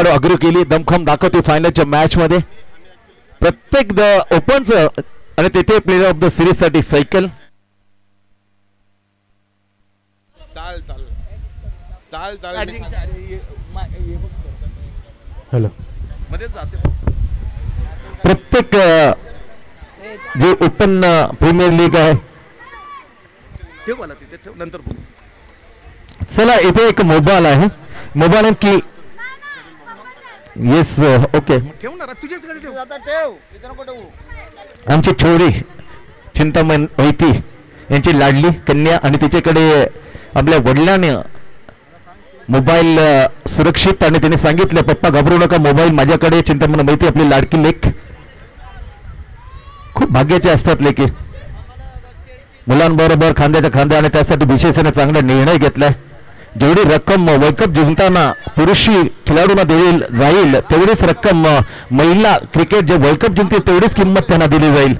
खेळाडू अग्री केली दमखम दाखवते फायनलच्या मॅच मध्ये प्रत्येक ओपनचं आणि तेथे प्लेयर ऑफ द सिरीज साठी सायकल हॅलो प्रत्येक जे ओपन प्रीमियर लीग आहे चला इथे एक मोबाईल आहे मोबाईल की येस ओके आमची छोरी चिंतामण होती यांची लाडली कन्या आणि तिच्याकडे आपल्या वडिलांनी मोबाईल सुरक्षित आणि त्यांनी सांगितलं पप्पा घाबरू नका मोबाईल माझ्याकडे चिंतामण माहिती आपली लाडकी लेक खूप भाग्याचे असतात लेकी मुलांबरोबर खांद्याच्या खांद्या आणि त्यासाठी बीसीसीने चांगला निर्णय घेतलाय जेवढी रक्कम वर्ल्ड कप जिंकताना पुरुषी खेळाडूंना दिली जाईल तेवढीच रक्कम महिला क्रिकेट जे वर्ल्ड कप जिंकतील तेवढीच किंमत त्यांना दिली जाईल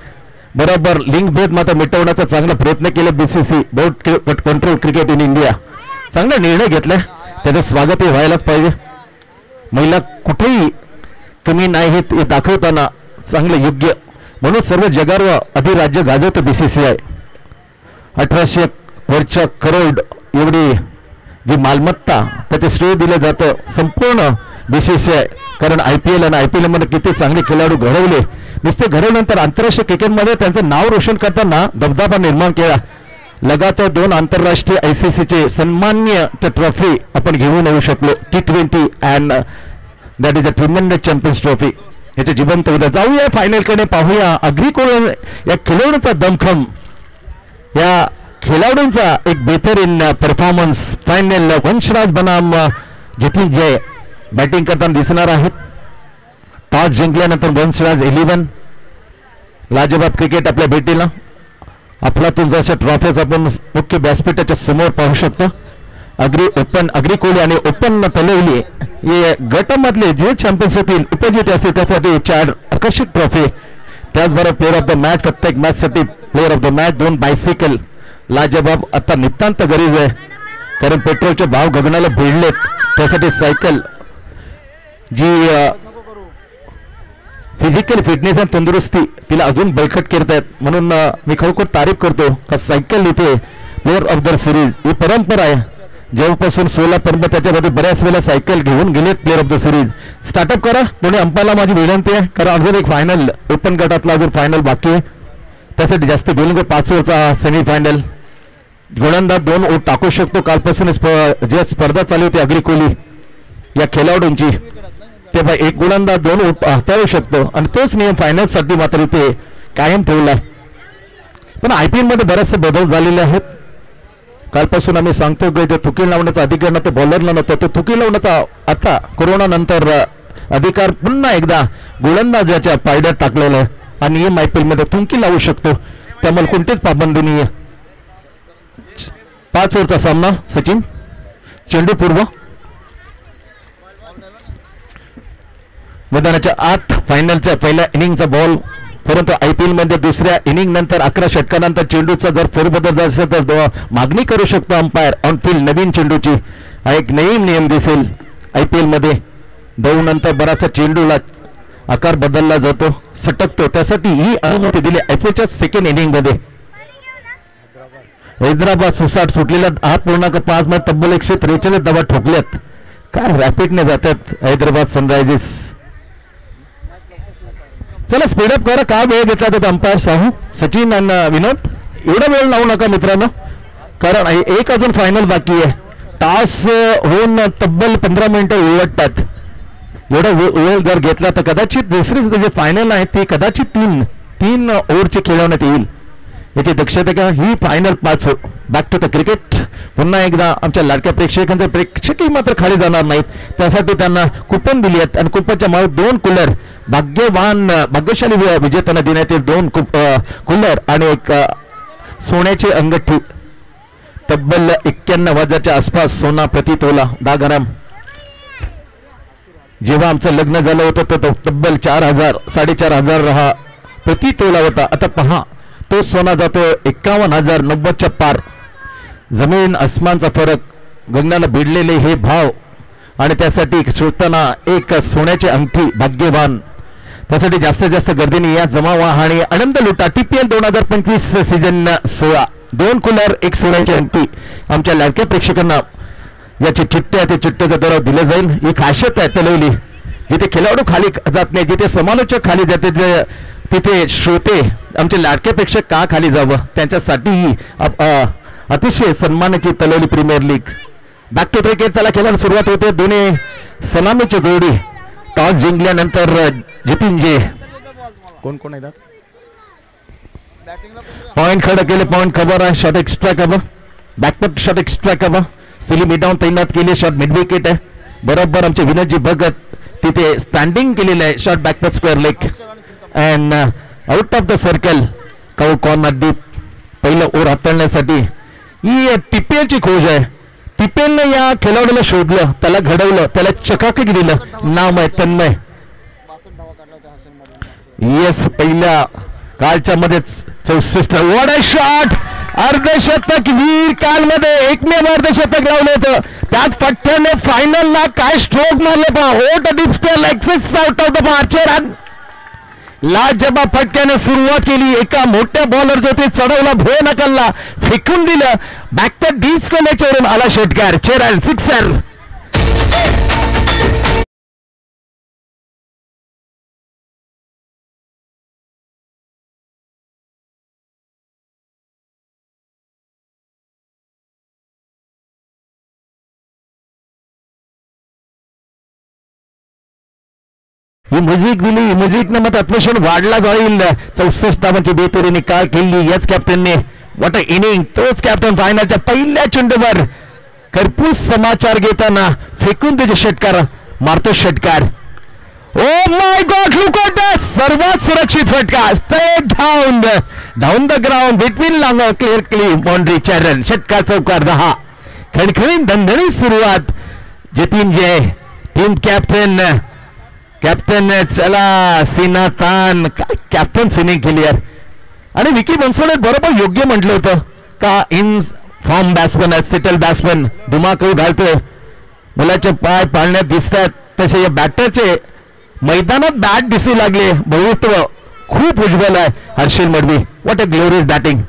बरोबर लिंग भेद मात्र मिटवण्याचा चांगला प्रयत्न केला BCC board control cricket in India चांगला निर्णय घेतलाय त्याचं स्वागतही व्हायलाच पाहिजे महिला कुठेही कमी नाही हे दाखवताना चांगलं योग्य म्हणून सर्व जगावर अधिराज्य गाजवतं बीसीसीआय 1800 वरच्या करोड एवढी जी मालमत्ता त्याचे श्रेय दिलं जातं संपूर्ण बीसीसीआय कारण IPL आणि IPL मध्ये किती चांगले खेळाडू घडवले नुसते घडवल्यानंतर आंतरराष्ट्रीय क्रिकेटमध्ये त्यांचं नाव रोशन करताना दबदबा निर्माण केला लगातार 2 आंतरराष्ट्रीय ICCचे सन्मान्य ट्रॉफी आपण घेऊन येऊ शकलो T20 and that is a tremendous champions trophy याचे जिवंत उद्या जाऊया फायनल कडे पाहूया अग्रीकोल या खेळाडूंचा दमखम या खेळाडूंचा एक बेहतरीन परफॉर्मन्स फायनल वंशराज बनाम जय बॅटिंग करताना दिसणार आहेत टॉस जिंकल्यानंतर वंशराज 11 लाजवाब क्रिकेट आपल्या भेटीला अफलातून जशा ट्रॉफीज आपण मुख्य व्यासपीठाच्या समोर पाहू शकतो अग्रीकोली आणि ओपन तलवली हे गटामधले जे चॅम्पियन्स होतील उपजित असतील त्यासाठी 4 आकर्षक ट्रॉफी त्याचबरोबर प्लेअर ऑफ द मॅच प्रत्येक मॅच साठी player of the match 2 bicycle लाजवाब आता नितांत गरज आहे कारण पेट्रोलचे भाव गगनाला भिडलेत त्यासाठी सायकल जी फिजिकल फिटनेस आणि तंदुरुस्ती तिला अजून बळकट करतायत म्हणून मी खरोखर तारीफ करतो का सायकल इथे प्लेअर ऑफ द सिरीज ही परंपरा आहे जेव्हापासून 16 पर्यंत त्याच्यामध्ये बऱ्याच वेळेला सायकल घेऊन गेलेत player of the series startup करा कोणी अंपायरला माझी विनंती आहे कारण अजून एक फायनल ओपन गटातला अजून फायनल बाकी आहे त्यासाठी जास्त बोलून 5 ओव्हरचा सेमीफायनल गोलंदाज 2 ओव्हर टाकू शकतो कालपासून जे स्पर्धा चालू होती अग्रीकोली या खेळाडूंची तेव्हा एक गोलंदाज 2 ओव्हर हाताळू शकतो आणि तोच नियम फायनल साठी मात्र इथे कायम ठेवलाय पण IPL मध्ये बरेचसे बदल झालेले आहेत कालपासून आम्ही सांगतो की जे थुकी लावण्याचा अधिकार नव्हतं बॉलरला नव्हतं ते थुकी लावण्याचा आता कोरोना नंतर अधिकार पुन्हा एकदा गोलंदाजाच्या पायड्यात टाकलेला आहे आणि नियम IPL मध्ये थुंकी लावू शकतो त्यामुळे कोणतीच पाबंदी नाही 5 ओव्हरचा सामना सचिन चेंडू पूर्व मैदानाच्या आत फायनलच्या पहिल्या इनिंगचा बॉल परंतु IPL मध्ये दुसऱ्या इनिंग नंतर 11 षटकानंतर चेंडूचा जर फेरबदल झाला असेल तर मागणी करू शकतो अंपायर ऑन फील्ड नवीन चेंडूची हा एक नवीन नियम दिसेल IPL मध्ये धाव नंतर बराचसा चेंडूला आकार बदलला जातो सटकतो त्यासाठी ही अनुमती दिली IPLच्या सेकंड इनिंग मध्ये हैदराबाद सुसाट सुटलेल्या 8.5 मध्ये तब्बल 143 धावा ठोकल्यात काय रॅपिडने जातात हैदराबाद सनरायझर्स चला स्पीडअप करा काय वेळ घेतला तर अंपायर साहू सचिन आणि विनोद एवढा वेळ लावू नका मित्रांनो कारण एक अजून फायनल बाकी आहे टॉस होऊन तब्बल 15 मिनिटं उलटतात एवढा वेळ जर घेतला तर कदाचित दुसरी जे फायनल आहे ती कदाचित 3 ओव्हरची खेळवण्यात येईल याची दक्षता घ्या ही final 5 back to the cricket पुन्हा एकदा आमच्या लाडक्या प्रेक्षकांचे प्रेक्षकही मात्र खाली जाणार नाहीत त्यासाठी त्यांना कुपन दिली आहेत आणि कुपनच्या मागे 2 कूलर भाग्यशाली विजेत्यांना देण्यात येईल 2 कूलर आणि एक सोन्याची अंगठी तब्बल 91,000च्या आसपास सोना प्रति तोला 10 ग्राम जेव्हा आमचं लग्न झालं होतं तर तब्बल 4,000 4,500 हा प्रति तोला होता आता पहा तो सोना जातो 51,090च्या पार जमीन आसमानचा फरक गगनाला भिडलेले हे भाव आणि त्यासाठी शोधताना एक सोन्याची अंगठी भाग्यवान. त्यासाठी जास्तीत जास्त गर्दीने या जमा व्हा आणि आनंद लुटा. TPL 2025 सीझन 16 2 कूलर 1 सोन्याची अंगठी आमच्या लाडक्या प्रेक्षकांना याची चिठ्ठ्या ते चिठ्ठ्याचा दराव दिलं जाईल. ही खासियत आहे तलवली, जिथे खेळाडू खाली जात नाही, जिथे समालोचक खाली जाते तिथे श्रोते आमचे लाडके प्रेक्षक का खाली जावं, त्यांच्यासाठी ही अतिशय सन्मानाची Talavali premier league. Back to cricket. चला खेळायला सुरुवात होते. दोन्ही सलामीची जोडी टॉस जिंकल्यानंतर जितिनजे कोण कोण आहे पॉइंट खडं केले. पॉइंट खबर आहे. Shot extra cover, backfoot shot extra cover. Silly mid on तैनात केले. शॉट मिड विकेट आहे. बरोबर आमचे विनोदजी भगत तिथे स्टँडिंग केलेलं आहे. Shot backfoot square leg and out of the circle. Cow corner deep. पहिलं ओव्हर हाताळण्यासाठी ही TPL ची खोज आहे. TPL ने या खेळाडूला शोधलं, त्याला घडवलं, त्याला चकाकी दिलं. नाव आहे तन्मय. येस, पहिल्या कालच्या मध्येच 64. What a shot. अर्धशतक वीर कालमध्ये एकमेव अर्धशतक लावलं होतं. त्यात फटक्याने फायनलला काय स्ट्रोक मारले पहा. Out deep square access out of the marcher. लाजबाब फटक्याने सुरुवात केली. एका मोठ्या बॉलर जो ते चढवला, भोय नकलला, फेकून दिलं. बॅक डीप स्क्वेअरवरून आला षटकार. चेरन सिक्सर. ही म्युझिक दिली. म्युझिकनं मग अत्मोशन वाढला जाईल. 64 धावांची बेतुरीने काल केली याच कॅप्टनने. What a inning. तोच कॅप्टन फायनलच्या पहिल्या चेंडूवर खरपूस समाचार घेताना फेकून त्याचे षटकार मारतो. षटकार. ओ my God, look at that. सर्वात सुरक्षित फटका. Straight down the ground between long clear clean boundary. चरण. षटकार चौकार 10. खणखणीत दणदणीत सुरुवात. जितिनजे टीम कॅप्टन चला सीना तान. कॅप्टन सिनिंग केली यार. आणि विकी बनसोडे बरोबर योग्य म्हटलं होतं का इन फॉर्म बॅट्समन आहे, सेटल बॅट्समन. धुमाकूळ घालतोय, मुलाचे पाय पाळण्यात दिसतात. तसे या बॅटरचे मैदानात बॅट दिसू लागले. बहुत्व खूप उज्ज्वल आहे. Harshal Madavi. What a glorious batting.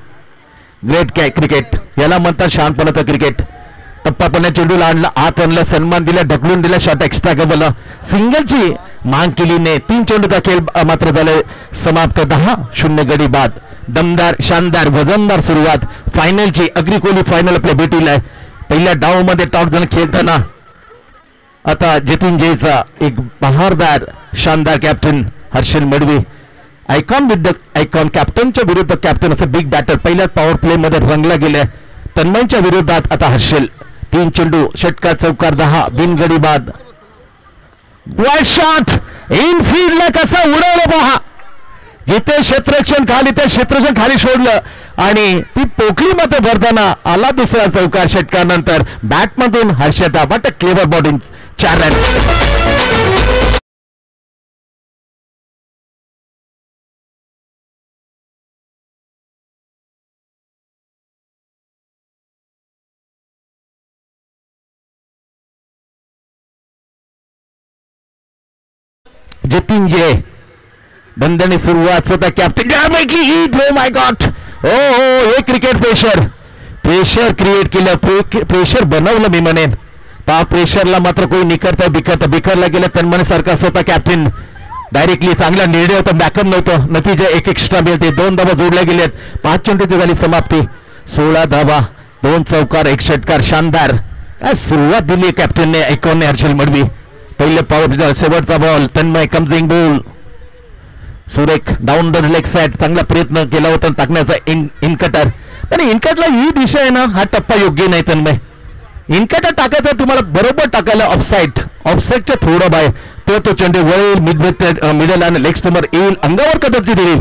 Great cricket याला म्हणतात. शांतपणाचं क्रिकेट. टप्पापणे चेंडूला आणला, आत आणला, सन्मान दिला, ढकलून दिला. Shot extra गवला. सिंगलची मांग केलीने 3 चेंडूचा खेळ मात्र झाले समाप्त. 10-0 गडी बाद. दमदार, शानदार, वजनदार सुरुवात फायनलची. अग्री कोहली फायनल आपल्या भेटीला आहे. पहिल्या डाव मध्ये टॉस जण खेळताना आता जितिनजेचा एक बहारदार शानदार captain Harshal Madvi. Icon with the icon. कॅप्टनच्या विरुद्ध कॅप्टन असं बिग बॅटर. पहिल्याच पॉवर प्ले मध्ये रंगला गेले. तन्मयच्या विरोधात आता हर्षल. 3 चेंडू. षटकार चौकार 10. बिनगडी बाद. Wide shot. इनफील्डला कसं उडवलं पहा. जिथे क्षेत्ररक्षण खाली ते क्षेत्ररक्षण खाली सोडलं आणि ती पोकळी मध्ये भरताना आला दुसरा चौकार. षटकार नंतर बॅटमधून Harshada. But clever bowling. 4 run. जितिनजे दणदणी सुरुवात. स्वतः captain. Oh my god. Oh हे क्रिकेट प्रेशर क्रिएट केलं. प्रेशर बनवलं मी म्हणेन. पहा प्रेशरला मात्र कोणी बिखरला गेलं. तन्मय सारखा स्वतः कॅप्टन. डायरेक्टली चांगला निर्णय होता. बॅकअप नव्हतं. नतीजा एक एक्स्ट्रा मिळते. 2 धावा जोडल्या गेल्यात. 5 चेंडूची झाली समाप्ती. 16 धावा, 2 चौकार, 1 षटकार. शानदार काय सुरुवात दिली कॅप्टनने. आयकॉनने हर्षल मडवी. पहिले पॉवर शेवटचा बॉल. तन्मय कमजिंग बॉल. सुरेख डाऊन द लेग साइड. चांगला प्रयत्न केला होता टाकण्याचा. इनकटर. पण इनकटला ही दिशा आहे ना, हा टप्पा योग्य नाही. तन्मय इनकटर टाकायचा तुम्हाला बरोबर टाकायला ऑफसाईडच्या थोडं बाहेर तो चेंडू वळेल. मिडल आणि लेग स्टंपर येईल. अंगावर कदमती देईल.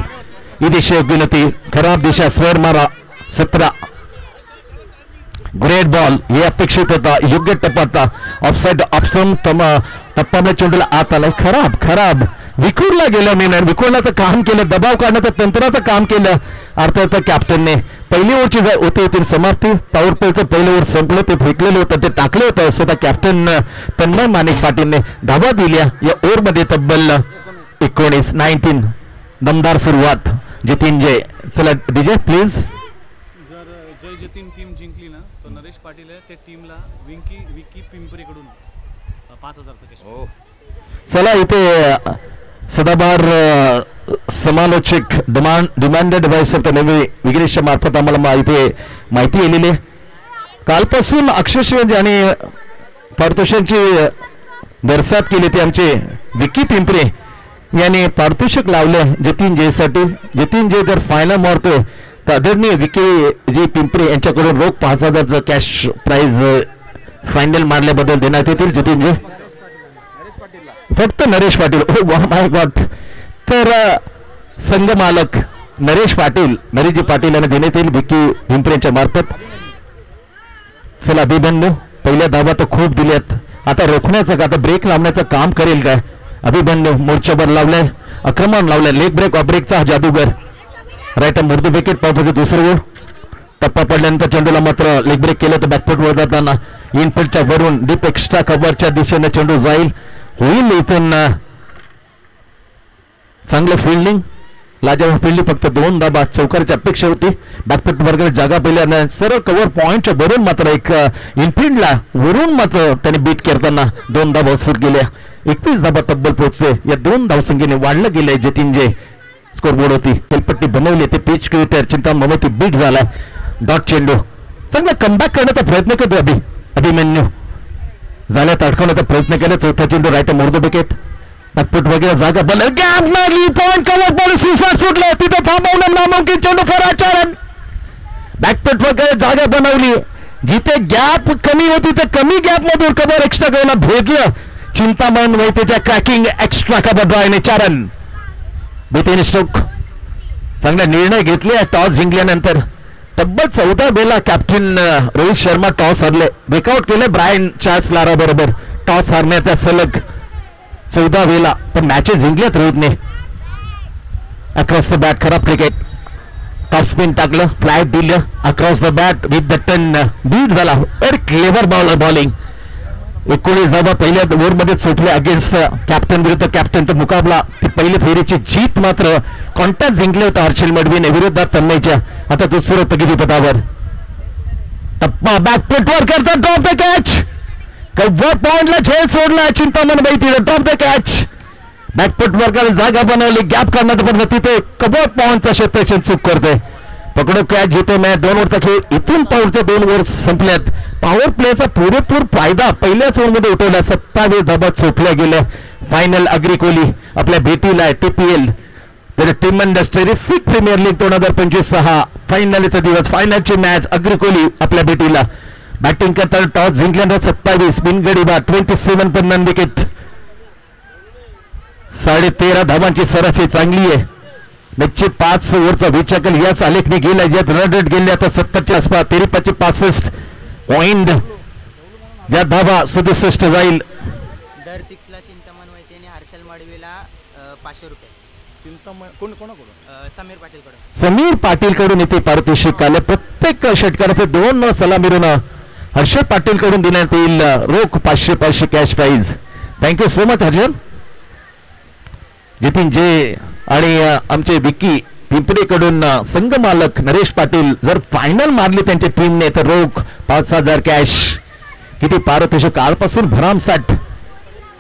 ही दिशा योग्य नव्हती. खराब दिशा. स्वर मारा. 17. Great ball. हे अपेक्षित होता. योग्य टप्पा. ऑफसाईड ऑप्शन टप्पा चेंडूला आत आलाय. खराब विखुरला गेला मेनन, विखुरण्याचं काम केलं, दबाव काढण्याचं तंत्राचं काम केलं अर्थात कॅप्टनने. पहिली ओव्हरची होती समाप्ती, पॉवर प्लेचं पहिलं ओव्हर संपलं, ते फेकलेलं होतं, ते टाकलं होतं स्वतः कॅप्टन तन्मय माणिक पाटीलने. धावा दिल्या या ओव्हरमध्ये तब्बल 19 दमदार सुरुवात जतीन जय. चला डीजे प्लीज. जर जय जतीन टीम जिंकली ना तर नरेश पाटील आहे त्या टीमला विकी पिंपरीकडून 5000चं कॅश. चला इथे सदाबहार समालोचक demanded voice of the navy विग्रेशच्या मार्फत आम्हाला इथे माहिती आलेली आहे. कालपासून अक्षरशः आणि पारितोषिकांची बरसात केली ते आमचे विकी पिंपरे यांनी पारितोषिक लावलं जतीन जयसाठी. जतीन जय जर फायनल मारतोय तर आदरणीय विकी जी पिंपरे यांच्याकडून रोख 5000चं कॅश प्राइज फायनल मारल्याबद्दल देण्यात येतील. जतीन जय फक्त नरेश पाटील. ओ माय गॉड. तर संघ मालक नरेशजी पाटील यांना देण्यात येईल विकी पिंपरेंच्या मार्फत. चला अभिमन्यू पहिल्या धावा तर खूप दिल्यात, आता रोखण्याचं का आता ब्रेक लावण्याचं काम करेल काय अभिमन्यू. मोर्चावर लावलाय, आक्रमण लावलंय, लेग ब्रेक ऑफ ब्रेकचा जादूगर. राईट मुर्दू विकेट पावसाचं दुसरं ओव्हर. टप्पा पडल्यानंतर चेंडूला मात्र लेग ब्रेक केलं तर बॅकफुटवर जाताना इनफिल्डच्या वरून डीप एक्स्ट्रा कव्हरच्या दिशेने चेंडू जाईल. होईल इथून चांगलं फिल्डिंग, लाजवाब फिल्डिंग. फक्त 2 धाबा चौकारची अपेक्षा होती. बॅकफुट वर्गाने जागा पहिल्याने सरळ कव्हर पॉईंटच्या वरून मात्र एक इनफिल्डला वरून मात्र त्याने बीट करताना 2 धाबा वसूल केल्या. 21 धाबा तब्बल पोहोचते. या 2 धावसंख्येने वाढलं गेलंय जतीन जय. स्कोरबोर्ड होती खेळपट्टी बनवली ते पिच क्रिएटर चिंता ममती बीट झालाय. डॉट चेंडू चांगला कमबॅक करण्याचा प्रयत्न करतो अभिमन्यू झाल्यात अडकवण्याचा प्रयत्न केला. चौथा चेंडू राईट मोर्दो विकेट. बॅकफुट वगैरे जागा बनवली, गॅप मारली, पॉईंट कव्हर बॉल सुसाट सुटलं, तिथं थांबवणं नामुमकिन. चेंडू फराचारण बॅकफुट वगैरे जागा बनवली, जिथे गॅप कमी होती ते कमी गॅप मधून कव्हर एक्स्ट्रा कव्हरला भेटलं. चिंतामण वैतेच्या क्रॅकिंग एक्स्ट्रा कव्हर ड्रायने 4 रन. बेतीन स्ट्रोक चांगला निर्णय घेतले टॉस जिंकल्यानंतर. तब्बल 14 वेळा कॅप्टन रोहित शर्मा टॉस हरले, ब्रेकआउट केले ब्रायन चार्ल्स लारा बरोबर. टॉस हरण्याचा सलग 14 वेळा पण मॅचेस जिंकल्यात रोहितने. अक्रॉस द बॅट खराब क्रिकेट, टॉप स्पिन टाकलं, फ्लाईट दिलं across the bat with the turn, beat झाला. Very clever bowler bowling. 19 धावा पहिल्या ओव्हरमध्ये चोपले अगेन्स्ट कॅप्टन विरुद्ध कॅप्टन. तर मुकाबला ती पहिली फेरीची जीत मात्र कॉन्टॅक्ट जिंकले होते हर्षल मडवीने विरोधात तन्मयच्या. आता दुसरं तगिरीपदावर टप्पा बॅकफुटवर करतात ड्रॉप द कॅच. कव्हर पॉइंटला झेल सोडला चिंतामण बैतीला. Drop the catch. बॅकफुट वर्गाला जागा बनवली, गॅप करण्यात पण तिथे कव्हर पॉइंटचा क्षेत्ररक्षण चूक करते. पकडो कॅच घेतो मॅच. 2 ओव्हरचा खेळ इथून पॉवरचे 2 ओव्हर संपल्यात. पॉवर प्लेचा पुरेपूर फायदा पहिल्याच ओव्हरमध्ये उठवला. 27 धाबा चोपल्या गेल्या. फायनल अग्री कोहली आपल्या भेटीला TPL तर टिमंडस टेरिफिक प्रीमियर लीग 2025 फायनलचा दिवस. फायनलची मॅच अग्री कोहली आपल्या भेटीला. बॅटिंग करताना टॉस जिंकल्यानंतर 27 बिनगडी बाद 27 पण नन विकेट. 13.5 धावांची सरासरी चांगली आहे. मॅचचे 5 ओव्हरचा विचार याच आलेखने गेला, यात रन रेट गेले आता 70च्या आसपास. 63 पॉइंट ज्या धावा 67 जाईल. दर 6 ला चिंतामण वैद्यने हर्षल मडवीला 500 रुपये. समीर पाटील कडून. समीर पाटील कडून इथे पारितोषिक आले. प्रत्येक षटकाराचे 2 सलामीरून हर्षल पाटील कडून देण्यात येईल रोख 500 cash prize. Thank you so much Harshal. Jatin Jay आणि आमचे विकी पिंपरीकडून संघ मालक नरेश पाटील जर फायनल मारली त्यांच्या टीमने तर रोख 5000 कॅश. किती पारितोषिक. कालपासून भरामसाठ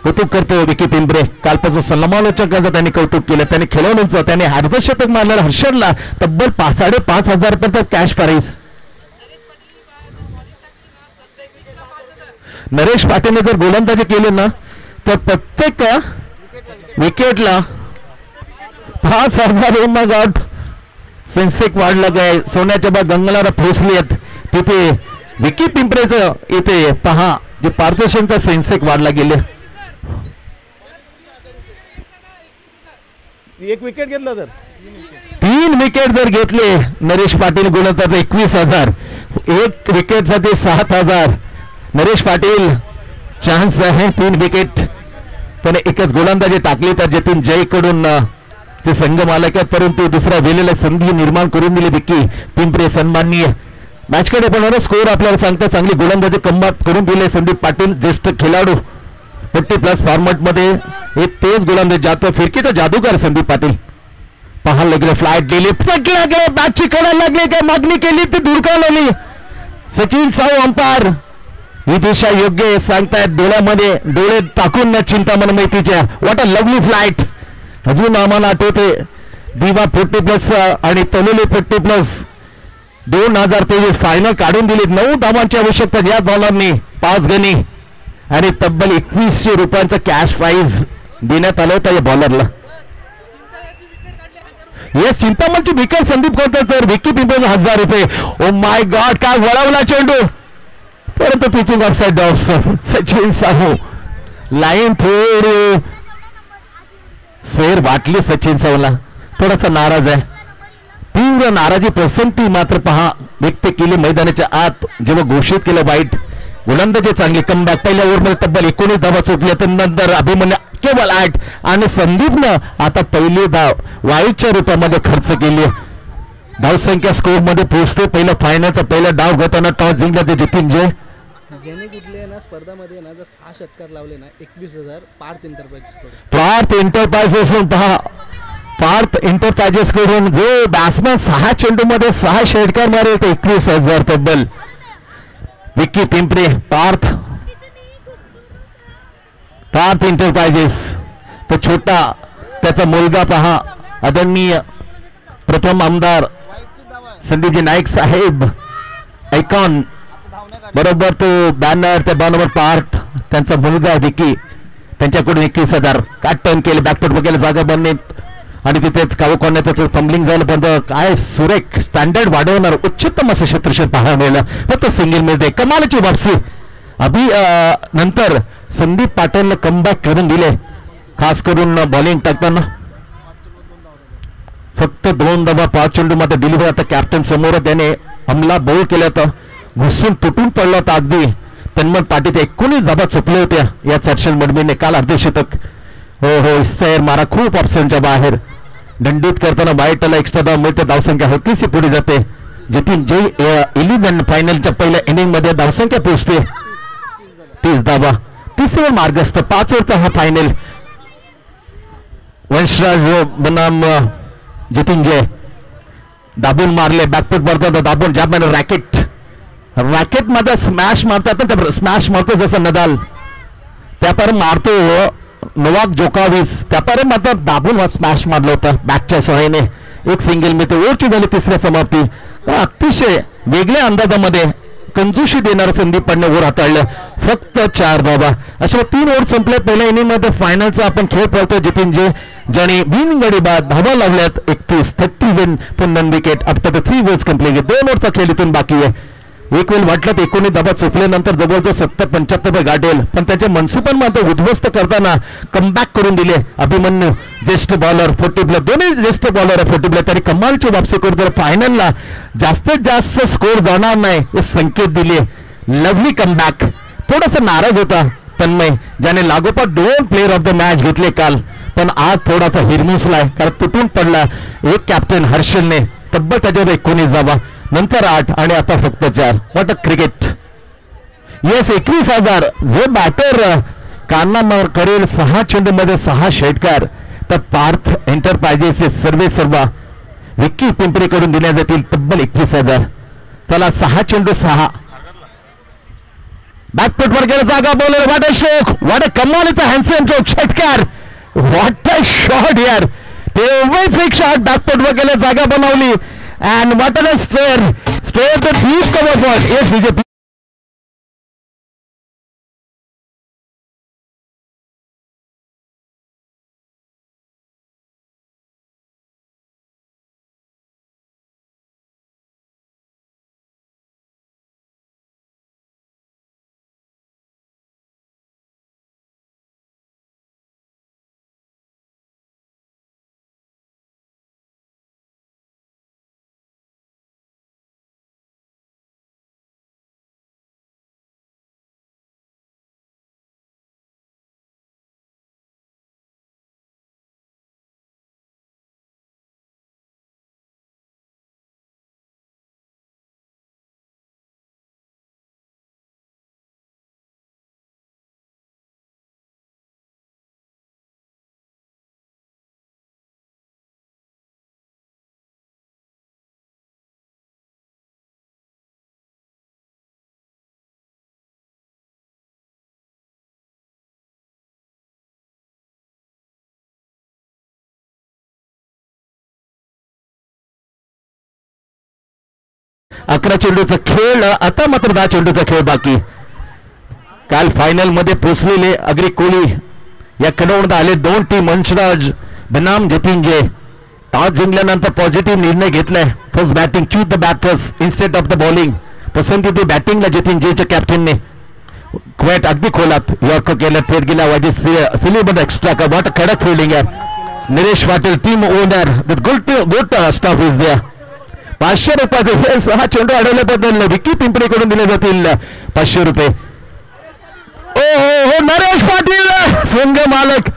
कौतुक करतो विकी पिंपरे. कालपासून समालोचकांचं त्यांनी कौतुक केलं. त्यांनी खेळवणूचं त्याने अर्धशतक मारलं. हर्षलला तब्बल 5,500 रुपये कॅश प्राइज. नरेश पाटीलने जर गोलंदाजी केली ना तर प्रत्येक विकेटला 5,000 गाठ. सेन्सेक्स वाढला काय सोन्याच्या बा गंगलाला पोहोचली आहेत तिथे विकी पिंपरेचं. इथे पहा जे पारितोषिकांचा सेन्सेक्स वाढला गेले. 1 विकेट घेतला तर 3 विकेट जर घेतले नरेश पाटील गोलंदाज 21,000. 1 विकेटसाठी 7,000. नरेश पाटील चान्स आहे 3 विकेट त्याने एकच गोलंदाजी टाकली तर जतीन जयकडून जे संघ मालक आहेत, परंतु दुसरा वेळेला संधी निर्माण करून दिली विकी पिंपरे. सन्माननीय मॅचकडे पण स्कोर आपल्याला सांगता चांगली गोलंदाजी कमबात करून दिले संदीप पाटील, ज्येष्ठ खेळाडू 50+ फॉर्मॅट मध्ये हे तेज गोलंदाज जातो फिरकीचा जादूगार संदीप पाटील. पाहायला लागले फ्लाईट गेली लागले बॅटची कडायला लागली काय मागणी केली ती धुडकावली. सचिन साऊ अंपायर ही दिशा योग्य सांगतायत, डोळ्यामध्ये डोळे टाकून न चिंतामण मैत्रीच्या. What a lovely flight. अजून आम्हाला आठवते दिवा 40+ आणि तनुली 40+. 2023 फायनल काढून दिली. 9 धावांची आवश्यकता या बॉलरनी 5 गणी आणि तब्बल 2100 रुपयांचा कॅश प्राइज देण्यात आलं होतं या बॉलरला. येस चिंतामणची विकेट संदीप करतात तर विकी पिंपळे 1000 रुपये. ओ माय गॉड काय वळवला चेंडू, परंतु pitching offside of. Sachin Sahu line थोडी स्वेर वाटली सचिन साहूला, थोडासा नाराज आहे. तीव्र नाराजी प्रसंती मात्र पहा व्यक्त केली मैदानाच्या आत जेव्हा घोषित केलं वाईट. गोलंदाजी चांगली कमबॅक. पहिल्या ओव्हरमध्ये तब्बल 19 धावा चुकल्या तर नंतर अभिमन्यू केवळ 8 आणि संदीपनं आता पहिली धाव वाईटच्या रूपामध्ये खर्च केली. धावसंख्या स्कोर मध्ये पोहोचते. पहिला फायनलचा पहिला डाव घेताना टॉस जिंकला ते जतीन जय. ज्याने कुठले ना स्पर्धामध्ये ना जर 6 षटकार लावले ना 21,000 पार्थ एंटरप्राइजेस. पार्थ एंटरप्राइजेस पहा, पार्थ एंटरप्राइजेस कडून जो बॅट्समॅन 6 चेंडू मध्ये 6 षटकार मारेल ते 21,000 तब्बल. विक्की पिंपरे पार्थ एंटरप्राइजेस. तो छोटा त्याचा मुलगा पहा आदरणीय प्रथम आमदार संदीपजी नाईक साहेब ऐकॉन बरोबर तो बॅनर त्या बॅनरवर पार्थ त्यांचा मुलगा विकी त्यांच्याकडून 21,000 काय टर्न केले बॅकफुट वगैरे जागा बनणे आणि तिथेच कावं कोण त्याचं फंबलिंग झालं पण काय सुरेख स्टँडर्ड वाढवणार उच्चतम असं क्षेत्रक्षण पाहायला मिळालं. फक्त सिंगल मिळते कमालीची वापसी. नंतर संदीप पाटीलनं कमबॅक करून दिले खास करून बॉलिंग टाकताना. फक्त 2 धावा 5 चेंडू मध्ये डिलिव्हरी. आता कॅप्टन समोर त्याने हमला बौल केला होता, घुसून तुटून पडला होता अगदी. तन्मन पाटील 19 धावा चुकल्या होत्या या हर्षल मडवीने काल अर्धशतक. हो इस्तायर मारा खूप ऑप्शनच्या बाहेर. दंडित करताना वाईटला एक्स्ट्रा धाव मिळते. धावसंख्या हलकीशी पुढे जाते. जतीन जय 11 फायनलच्या पहिल्या इनिंग मध्ये धावसंख्या पोहोचते 30 धावा. तिसऱ्या मार्गस्थ 5 ओव्हरचा हा फायनल. वंशराज बनाम जतीन जय दाबून मारले बॅकफुट मारतात दाबून ज्या मैंने रॅकेट मध्ये स्मॅश मारतात स्मॅश मारतो जसं नदाल त्यापर मारतो नोवाक जोकोविच त्यापर मात्र दाबून स्मॅश मारलं होतं बॅकच्या सहाय्याने. एक सिंगल मिळते. ओव्हरची झाली तिसऱ्या समाप्ती. अतिशय वेगळ्या अंदाजामध्ये कंजूशी देणारं संदीप पाटील ओव्हर हाताळलं. फक्त 4 धावा. अशा 3 ओव्हर संपले पहिल्या इनिंग मध्ये. फायनलचा आपण खेळ पळतोय जतीन जय ज्याने 2 गडी बाद धावा लावल्यात 30 विन पुन्हा विकेट आफ्टर 3 ओव्हर्स कंप्लीट. 2 ओव्हरचा खेळ इथून बाकी आहे. एक वेळ वाटलं 19 धावा चुकल्यानंतर जवळजवळ 70-75 गाठेल पण त्याचे मनसुपण मात्र उद्ध्वस्त करताना कमबॅक करून दिले. अभिमन्यू ज्येष्ठ बॉलर 40+, दोन्ही ज्येष्ठ बॉलर 40+, तरी कमालची वापसी करून तर फायनलला जास्तीत जास्त स्कोर जाणार नाही हे संकेत दिले. Lovely comeback. थोडासा नाराज होता तन्मय ज्याने लागोपाठ 2 प्लेअर ऑफ द मॅच घेतले काल पण आज थोडासा हिरमुसलाय कारण तुटून पडला. एक कॅप्टन हर्षलने तब्बल त्याच्यावर 19 धावा नंतर 8 आणि आता फक्त 4. What a cricket. येस 21,000 जो बॅटर कान्ना करेल 6 चेंडू मध्ये 6 षटकार तर पार्थ एंटरप्राइजेसचे सर्व विक्की पिंपरीकडून देण्यात जातील तब्बल 21,000. चला 6 चेंडू 6 बॅकफुटवर गेला जागा bowler. What a stroke. What a कमालीचा हँडसम स्ट्रोक षटकार. व्हॉट अ शॉट यार. टेरिफिक शॉट बॅकफुटवर गेला जागा बनवली and what a stare the deep cover ball. Yes BJP 11 चेंडूचा खेळ, आता मात्र 10 चेंडूचा खेळ बाकी. काल फायनल मध्ये पोहोचलेले अग्री कोहली या कडवमध्ये आले 2 टीम. अंशराज बनाम जतीनजे टॉस जिंकल्यानंतर पॉझिटिव्ह निर्णय घेतलाय. First batting, choose the bat first instead of the bowling. पसंती ती बॅटिंगला जतीनजेच्या कॅप्टनने क्वेट अगदी खोलात यॉर्क केलं. थेट गेला वाजी सिलेबर एक्स्ट्रा का. वॉट कडक फिल्डिंग आहे. Nilesh Patil team owner, good staff is there. 500 रुपयाचे हे 6 चेंडू अडवल्याबद्दल विकी पिंपरीकडून दिले जातील 500 रुपये. हो नरेश पाटील संघ मालक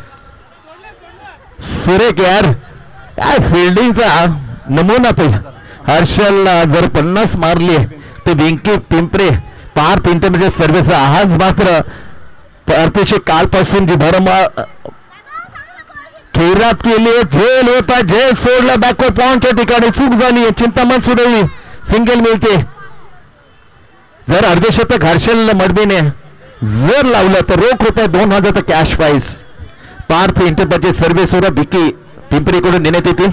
सुरेख यार, काय फिल्डिंगचा नमुना ते. हर्षलला जर 50 मारली ते विंकी पिंपरे पार्थ इंटरमिजिएट सर्व्हिस आज मात्र अतिशय कालपासून जी भरमाळ खेळात केली. झेल होता, झेल सोडला. बॅकवर्ड पॉइंटच्या ठिकाणी चूक झाली, चिंतामण सोडवली, सिंगल मिळते. जर अर्धशतक हर्षल मडबीने जर लावलं तर रोख रुपये 2000 कॅश प्राइस पार्थ इंटरमिजिएट सर्व्हिसवर विकी पिंपरीकडून देण्यात येतील.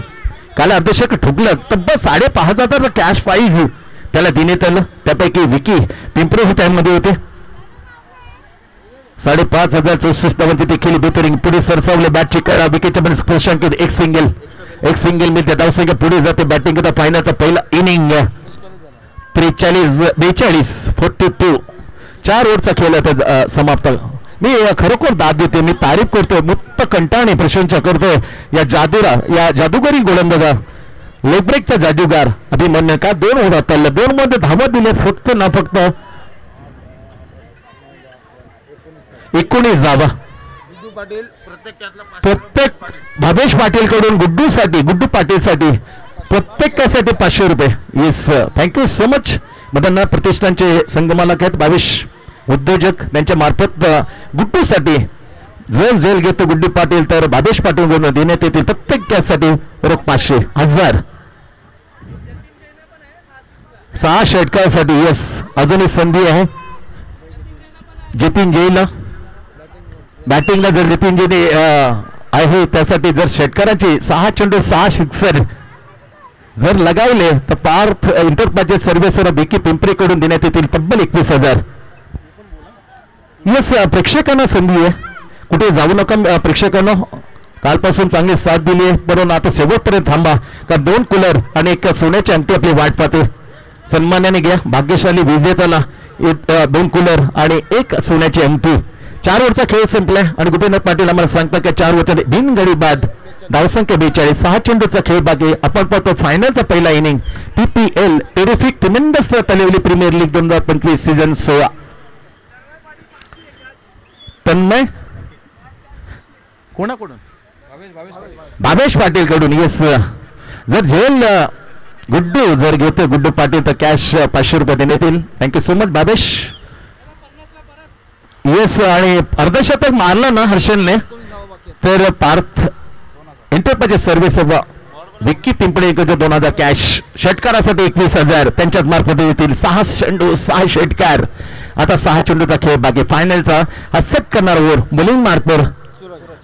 काल अर्धशतक ठोकलंच तब्बल 5,500 कॅश प्राइज त्याला देण्यात आलं. त्यापैकी विकी पिंपरी हे त्यामध्ये होते. 5,564 देखील बेहतरीन पुढे सरसावले. बॅटची करा विकेटच्या मध्ये स्पर्शांकित एक सिंगल मिळते. धावसंख्या पुढे जाते. बॅटिंग करता फायनलचा पहिला इनिंग 42 4 ओव्हरचा खेळ आता समाप्त. मी खरोखर दाद देते, मी तारीफ करतोय, मुक्त कंटाने प्रशंसा करतोय या जादूगरी गोलंदाजा, लेग ब्रेकचा जादूगार अभिमन्यू. का 2 ओव्हर चाललं, 2 मध्ये धावा दिले फक्त 19 धावा. प्रत्येक भावेश पाटील कडून गुड्डू पाटील साठी प्रत्येकासाठी 500 रुपये. Yes, thank you so much. Madan प्रतिष्ठानचे संगमालक आहेत भावेश उद्योजक, त्यांच्या मार्फत गुड्डूसाठी जर जेल घेतो गुड्डू पाटील तर भावेश पाटील कडून देण्यात येतील प्रत्येकासाठी रोख 500 हजार. 6 षटकासाठी. येस, अजूनही संधी आहे जतीनजेला बॅटिंगला. जर जतीनजेने आहे त्यासाठी जर षटकाराची 6 चेंडू 6 सिक्सर जर लगावले तर पार्थ इंटरमिजिएट सर्व्हिसवर विकी पिंपरीकडून देण्यात येतील तब्बल 21,000. येस, प्रेक्षकांना संधी आहे, कुठे जाऊ नका प्रेक्षकांना. कालपासून चांगली साथ दिली आहे, परंतु आता शेवटपर्यंत थांबा, कारण 2 कूलर आणि 1 सोन्याची अंगठी आपली वाट पाहते. सन्मानाने घ्या भाग्यशाली विजेत्याला 2 कूलर आणि 1 सोन्याची अंगठी. 4 ओव्हरचा खेळ संपलाय आणि गोपीनाथ पाटील आम्हाला सांगतात की 4 ओव्हरच्या बिनगडी बाद धावसंख्या 42. 6 चेंडूचा खेळ बाकी. आपण पाहतो फायनलचा पहिला inning. PPL terrific tremendous Talavali premier league 2025 season 16. Tanmay कोणाकडून? भावेश पाटील कडून. येस, जर झेल गुड्डू जर घेतो गुड्डू पाटील तर कॅश 500 रुपये देण्यात येईल. Thank you so much Bhavesh. Yes, आणि अर्धशतक मारलं ना हर्षलने तर Parth intermediate service Vicky Pimple 2000 cash. षटकारासाठी 21,000 त्यांच्याच मार्फत येतील. 6 चेंडू 6 षटकार. आता 6 चेंडूचा खेळ बाकी. फायनलचा हा सेट करणार ओव्हर बॉलिंग मार्कवर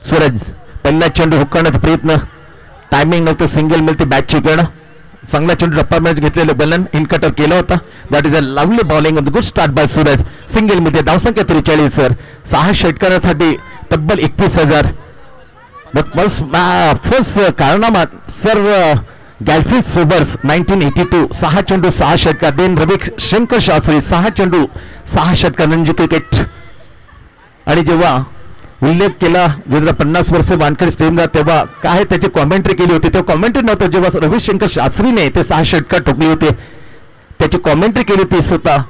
सूरज. पहिला चेंडू हुकण्याचा प्रयत्न, टायमिंग नव्हतं, सिंगल मिळते. बॅटची करणं चांगला चेंडू रप्पा मॅच घेतलेलं बलन इनकटर केलं होता. That is a lovely bowling, good start by Suraj. Single मिळते. धावसंख्या 43 सर. 6 षटकारासाठी तब्बल 21,000. फर्स्ट कारनामा सर गॅल्फिल सोबर्स 1982. 6 चेंडू 6 षटकार. देन रविशंकर शास्त्री 6 चेंडू 6 षटकार रणजी क्रिकेट. आणि जेव्हा उल्लेख केला जेव्हा 50 वर्ष वानखेडे स्टेडियमला तेव्हा काय त्याची कॉमेंट्री केली होती, तेव्हा कॉमेंट्री नव्हतं. जेव्हा रविशंकर शास्त्रीने ते 6 षटकार ठोकले होते त्याची कॉमेंट्री केली होती स्वतः.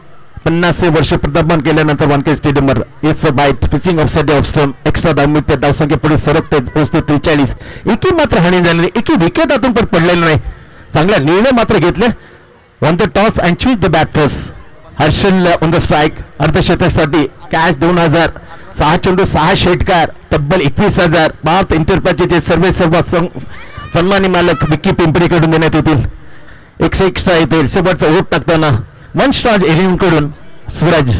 50 वर्ष पदार्पण केल्यानंतर वानखेडे स्टेडियमवर. It's a bite pitching off side off stump. Extra धावमित धावसंख्या पुढे सरकते पोहोचते 43. एकही मात्र हानी झाली नाही, एकही विकेट आतून पण पडलेलं नाही. चांगला निर्णय मात्र घेतले. On the toss and choose the bat first. Harshal on the strike. अर्धशतकासाठी कॅश 2000. 6 चेंडू 6 षटकार तब्बल 21,000. भारत इंटरमिजिएट सर्व्हिस सन्मानी मालक विक्की पिंपरीकडून देण्यात येतील. 100 एक्स्ट्रा येतील. शेवटचा ओट टाकताना 1 स्टार 11 कडून सूरज.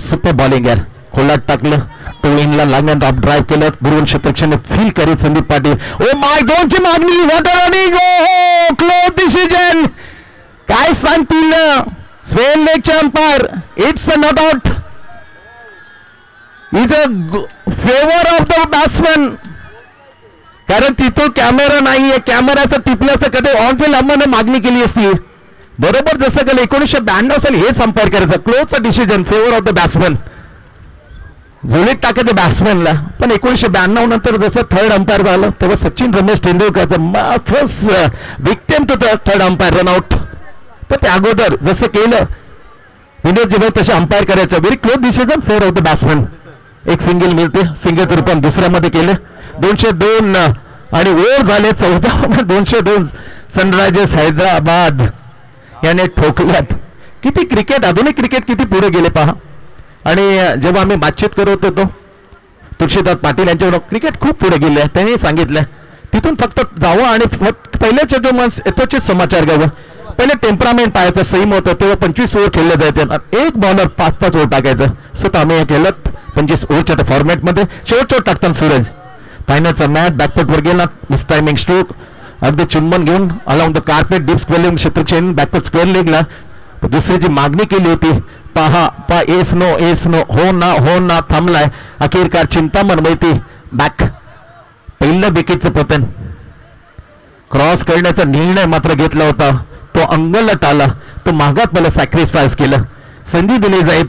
सुपर बॉलिंग यार. खोलात टाकलं, टोळींना लागण्यात ऑफ ड्राईव्ह केलं, गुरुवन क्षेत्रक्षण फील करीत संदीप पाटील. ओ माय दोनची मागणी, what a running, oh close decision. काय सांगतील स्वेल लेगचे umpire, it's a not out, is a favour of the batsman. कारण तिथं कॅमेरा नाहीये, कॅमेराचं टिपलं असतं कधी ऑन फील्ड अंपायरने मागणी केली असती. बरोबर जसं केलं 1992 साली हेच अंपायर करायचं, क्लोजचा decision, favour of the batsman, झोळीत टाकायचं बॅट्समॅनला. पण 1992 नंतर जसं थर्ड अंपायर झालं तेव्हा सचिन रमेश तेंडुलकरचा फर्स्ट विक्टिम तो थर्ड अंपायर रनआउट. पण त्या अगोदर जसं केलं विनोद जिबे तसे अंपायर करायचं, very close decision, favour of the batsman. एक सिंगल मिळते, सिंगलचं रूपान दुसऱ्यामध्ये केलं. 202 आणि ओव्हर झाले 14. 202 सनरायझर्स हैदराबाद याने ठोकल्यात. किती क्रिकेट, आधुनिक क्रिकेट किती पुढे गेले पहा. आणि जेव्हा आम्ही बातचीत करत होतो तुळशीदास पाटील यांच्यावर, क्रिकेट खूप पुढे गेले आहे. त्यांनी सांगितलं तिथून फक्त जावं आणि पहिल्या चेडूमन्स यथोचित समाचार घ्यावं. पहिले टेम्परामेंट पाहायचं, संयम होतं, तेव्हा 25 ओव्हर खेळले जायचे, एक बॉलर 5-5 ओव्हर टाकायचं. स्वतः आम्ही हे केलं 25 ओव्हरच्या फॉर्मॅटमध्ये. शेवटच्या टाकताना सूरज फायनलचा मॅच बॅकफुटवर गेला, मिस टायमिंग स्ट्रोक, अगदी चुंबन घेऊन along the carpet deep square क्षेत्रक्षण बॅकवर्ड स्क्वेअर लेगला. दुसरी जी मागणी केली होती पहा एस नो हो ना थांबलाय. अखेरकार चिंतामण मैती बॅक, पहिलं विकेटचं पतन, क्रॉस करण्याचा निर्णय मात्र घेतला होता, तो अंगलट आला, तो मागात मला सॅक्रिफाईस केलं. संधी दिली जाईल,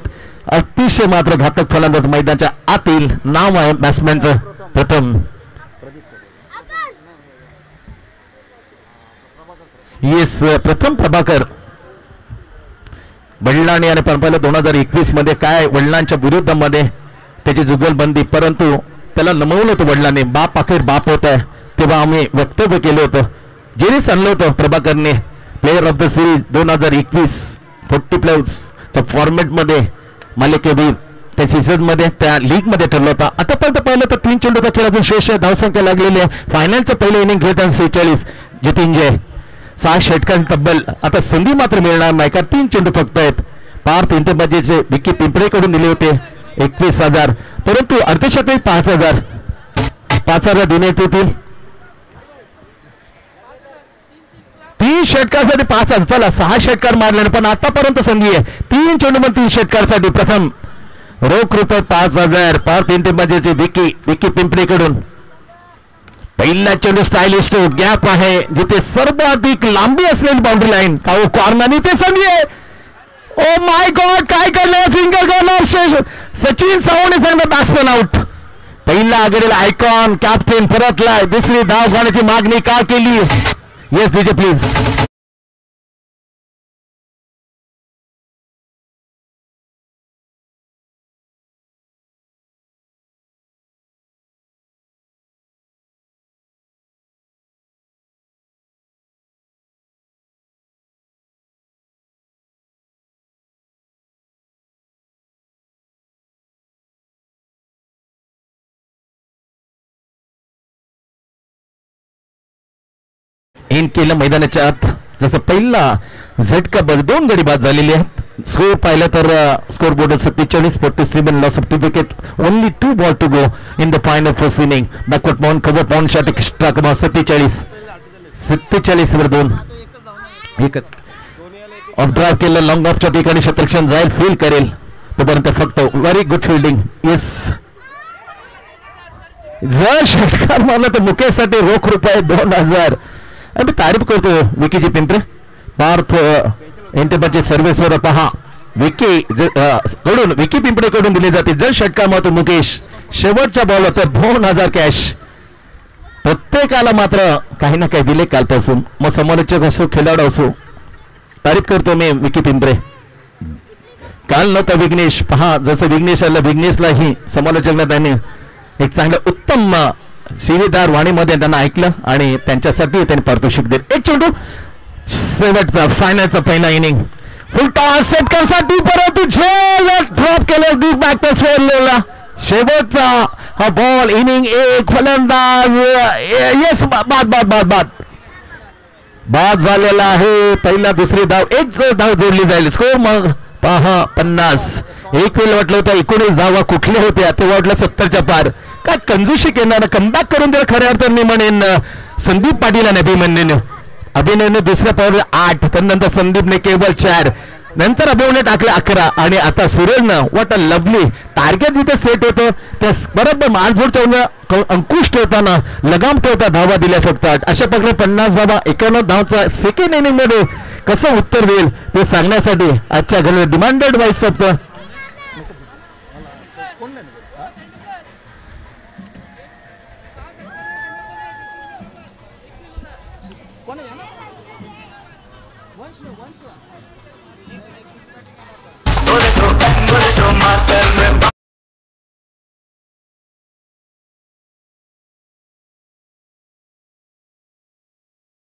अतिशय मात्र घातक फलंदाज मैदानाच्या आतील नाव आहे बॅट्समॅनचं. प्रथम येस, प्रथम प्रभाकर. वडिलांनी आणि परंपरा 2021 मध्ये काय वडिलांच्या विरुद्धामध्ये त्याची जुगलबंदी, परंतु त्याला नमवलं होतं वडिलांनी. बाप अखेर बाप होत आहे, तेव्हा आम्ही वक्तव्य केलं होतं. जेरीस आणलं होतं प्रभाकरने, प्लेअर ऑफ द सिरीज 2021 40+ फॉर्मॅटमध्ये मालिकेवीर त्या सीझनमध्ये त्या लीगमध्ये ठरलं होता. आतापर्यंत पाहिलं तर 3 चेंडूचा खेळातून श्रेष्ठ धावसंख्या लागलेली आहे. फायनलचं पहिलं इनिंग खेळताना 46 जतिंजय 6 षटकांची तब्बल. आता संधी मात्र मिळणार नाही, कारण 3 चेंडू फक्त आहेत. पार्थ इंटरबाजीचे विकी पिंपळेकडून दिले होते 21,000, परंतु अर्धशतक 5,000 देण्यात येतील. 3 षटकासाठी 5,000, चला 6 षटकार मारले, पण आतापर्यंत संधी आहे 3 चेंडू पण 3 षटकासाठी. प्रथम रोख रुपये 5,000 पार्थ इंटरबाजीचे विकी पिंपळेकडून. पहिला चेंडू स्टायलिस्ट गॅप आहे, जिथे सर्वाधिक लांबी असलेली बाउंड्री लाईन, काऊ कॉर्नर, ते संधी आहे. ओ माय गॉड, काय करणार, सिंगल करणार सचिन सावणे, सांगणार बॅट्समॅन आउट. पहिला आघाडीला आयकॉन कॅप्टन परतलाय, दुसरी धाव घेण्याची मागणी का केली. Yes DJ please. इन केलं मैदानाच्या आत. जसं पहिला झटका 2 गडी बाद झालेले आहेत. स्कोर पाहिलं तर score board 47-47 loss of 2 wicket, only 2 ball to go in the final first inning. Backward point cover point shot extra 47 वर 2 एकच ऑफ ड्राईव्ह केलं. लॉंग ऑफच्या ठिकाणी क्षेत्रक्षण जाईल, फील करेल तोपर्यंत फक्त व्हेरी गुड फिल्डिंग. येस, जर षटकार मारला तर मुकेशसाठी रोख रुपये 2,000. मी तारीफ करतो विकीची पिंपरे. पार्थ इंटरबाजी सर्व्हिसवर पहा, विकी कडून विकी पिंपरेकडून दिली जाते. जर षटकार मारतो मुकेश, शेवटच्या बॉल तर 2,000 कॅश. प्रत्येकाला मात्र काही ना काही दिले कालपासून, मग समालोचक असो खेळाडू असो. तारीफ करतो मी विकी पिंपरे. काल नव्हता विघ्नेश, पहा जसं विघ्नेश आलं, विघ्नेशलाही समालोचकांना त्याने एक चांगलं उत्तम शिवीदार वाणीमध्ये त्यांना ऐकलं आणि त्यांच्यासाठी त्यांनी पारितोषिक दिले. एक चेंडू शेवटचा फायनलचा पहिला इनिंग फुल टॉस षटकासाठी, परंतु झेल ड्रॉप केलं डीप बॅक स्वेअरला. शेवटचा हा बॉल, इनिंग 1, फलंदाज येस बाद झालेला आहे. पहिला दुसरी धाव, एक धाव जोडली जाईल. स्कोर मग पहा 50. एक वेळ वाटलं होतं 19 धावा कुठल्या होत्या तेव्हा वाटलं 70च्या पार. काय कंजूशी केलं कमबॅक करून दिलं खऱ्या अर्थाने मी म्हणेन संदीप पाटील आणि अभिनयने दुसऱ्या पावर 8, त्यानंतर संदीपने केवळ 4, नंतर अभिनयने टाकले 11 आणि आता सुरेशनं व्हॉट अ लवली टार्गेट जिथे सेट होतं त्या बरोबर मारझोडच्या अंकुश ठेवताना लगाम ठेवता धावा दिल्या फक्त 8. अशा प्रकारे 50 धावा 91 धावाचा सेकंड इनिंग मध्ये कसं उत्तर देईल ते सांगण्यासाठी आजच्या घरी डिमांडेड वाईस होतं.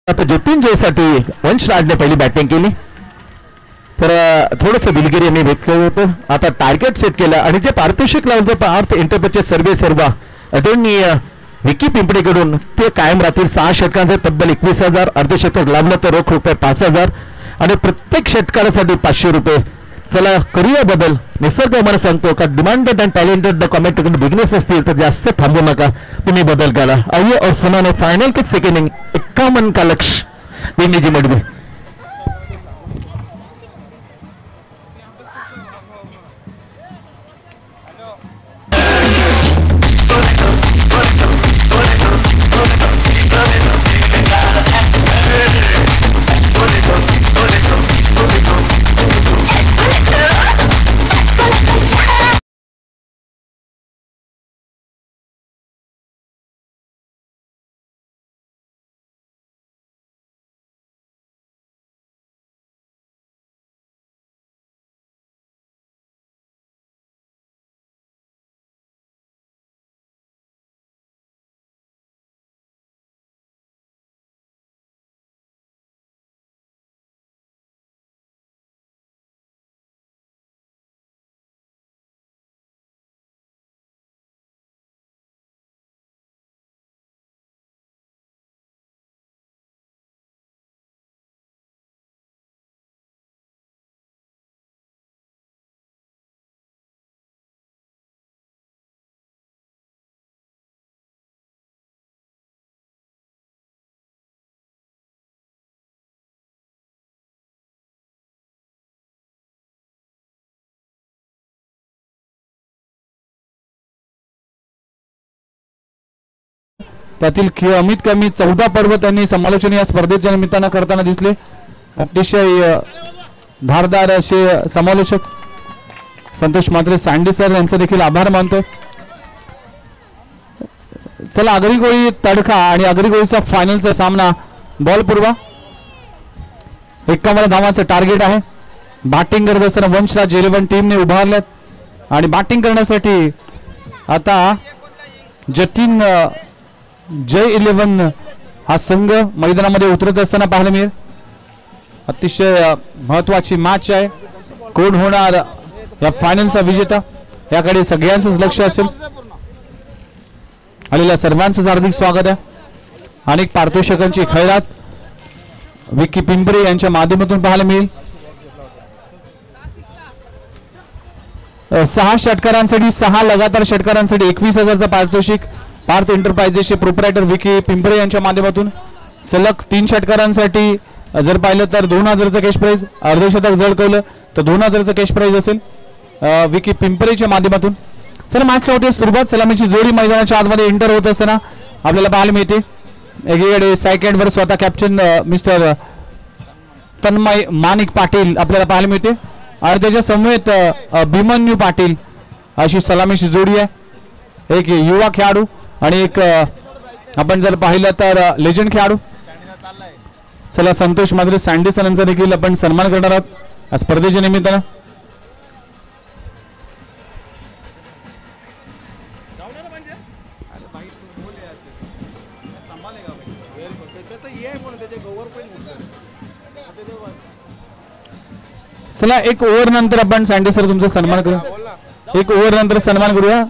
आता जतीन जयसाठी वंशराजने पहिली बॅटिंग केली तर थोडंसं दिलगिरी यांनी व्यक्त केलं होतं. आता टार्गेट सेट केलं आणि जे पारितोषिक लावलं पार्थ इंटरप्रेटचे सर्व आदरणीय विकी पिंपळेकडून ते कायम राहतील. 6 षटकांचे तब्बल 21,000, अर्धशतक लावलं तर रोख रुपये 5,000 आणि प्रत्येक षटकासाठी 500 रुपये. चला करूया बदल. निसर्ग मला सांगतो का demanded and talented commented business असतील तर जास्त थांबू नका, तुम्ही बदल करा. आइए और सुनाने फाइनल के सेकेंड इनिंग 51 का लक्ष्य देने जी मडवी. त्यातील कमीत कमी 14 पर्व त्यांनी समालोचन या स्पर्धेच्या निमित्तानं करताना दिसले. अतिशय धारदार असे समालोचक संतोष मात्रे सँडी सर यांचा देखील आभार मानतो. चला आगरीगोळी तडका आणि आगरीगोळीचा फायनलचा सामना. बॉल पूर्वा 51 धावांचं टार्गेट आहे. बॅटिंग करत असताना वंशराज 11 टीमने उभारल्यात आणि बॅटिंग करण्यासाठी आता जतीन जय 11 हा संघ मैदानामध्ये उतरत असताना पाहायला मिळेल. अतिशय महत्वाची मॅच आहे. कोण होणार या फायनलचा विजेता याकडे सगळ्यांचंच लक्ष असेल. आलेल्या सर्वांचं हार्दिक स्वागत आहे. अनेक पारितोषिकांची खैरात विकी पिंपरे यांच्या माध्यमातून पाहायला मिळेल. 6 षटकारांसाठी 6 लगातार षटकारांसाठी 21,000चं पारितोषिक पार्थ एंटरप्राइजेसचे प्रोप्रायटर विकी पिंपरे यांच्या माध्यमातून. सलग 3 षटकारांसाठी जर पाहिलं तर 2,000चं कॅश प्राइज, अर्धशतक झळकवलं तर 2,000चं कॅश प्राइज असेल विकी पिंपरेच्या माध्यमातून. चला मॅचला होते सुरुवात. सलामीची जोडी मैदानाच्या आतमध्ये एंटर होत असताना आपल्याला पाहायला मिळते. एकीकडे सेकंडवर स्वतः कॅप्टन मिस्टर तन्मय माणिक पाटील आपल्याला पाहायला मिळते आणि त्याच्या समवेत भीमन्यू पाटील अशी सलामीची जोडी आहे. एक युवा खेळाडू आणि एक आपण जर पाहिलं तर लेजंड खेळाडू. चला संतोष मात्रे सँडी सर यांचा देखील आपण सन्मान करणार आहोत या स्पर्धेच्या निमित्तानं. चला एक ओव्हर नंतर आपण सँडी सर तुमचा सन्मान करू. एक ओव्हर नंतर सन्मान करूया.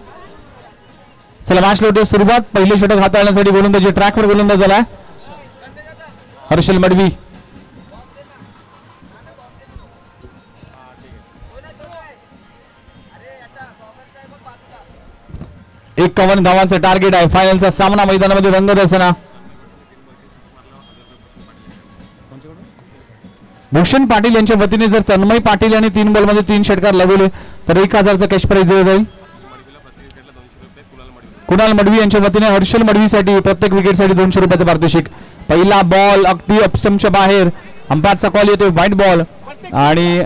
चला मॅच लोटे सुरुवात. पहिले षटक हाताळण्यासाठी गोलंदाजी ट्रॅकवर गोलंदाज झाला हर्षल मडवी. 51 धावांचं टार्गेट आहे. फायनलचा सामना मैदानामध्ये रंगत असताना भूषण पाटील यांच्या वतीने जर तन्मय पाटील यांनी 3 बॉलमध्ये 3 षटकार लगवले तर 1000चा कॅश प्राइज दिला जाईल. कुणाल मडवी यांच्या वतीने हर्षल मडवीसाठी प्रत्येक विकेटसाठी 200 रुपयाचं पारितोषिक. पहिला बॉल अगदी अपस्टंपच्या बाहेर, अंपायरचा कॉल येतो व्हाईट बॉल आणि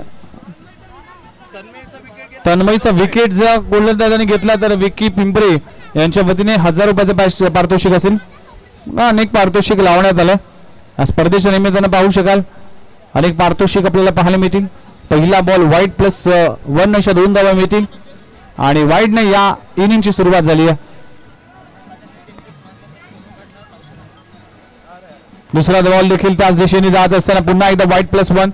तन्मयचा विकेट जर गोलंदाजाने घेतला तर विकी पिंपरे यांच्या वतीने 1000 रुपयाचं पारितोषिक असेल. अनेक पारितोषिक लावण्यात आलं. स्पर्धेच्या निमित्तानं पाहू शकाल अनेक पारितोषिक आपल्याला पाहायला मिळतील. पहिला बॉल वाईट +1 अशा 2 धावा मिळतील आणि वाईटने या इनिंगची सुरुवात झाली आहे. दुसरा बॉल देखील त्याच दिशेने जात असताना पुन्हा एकदा वाईट +1.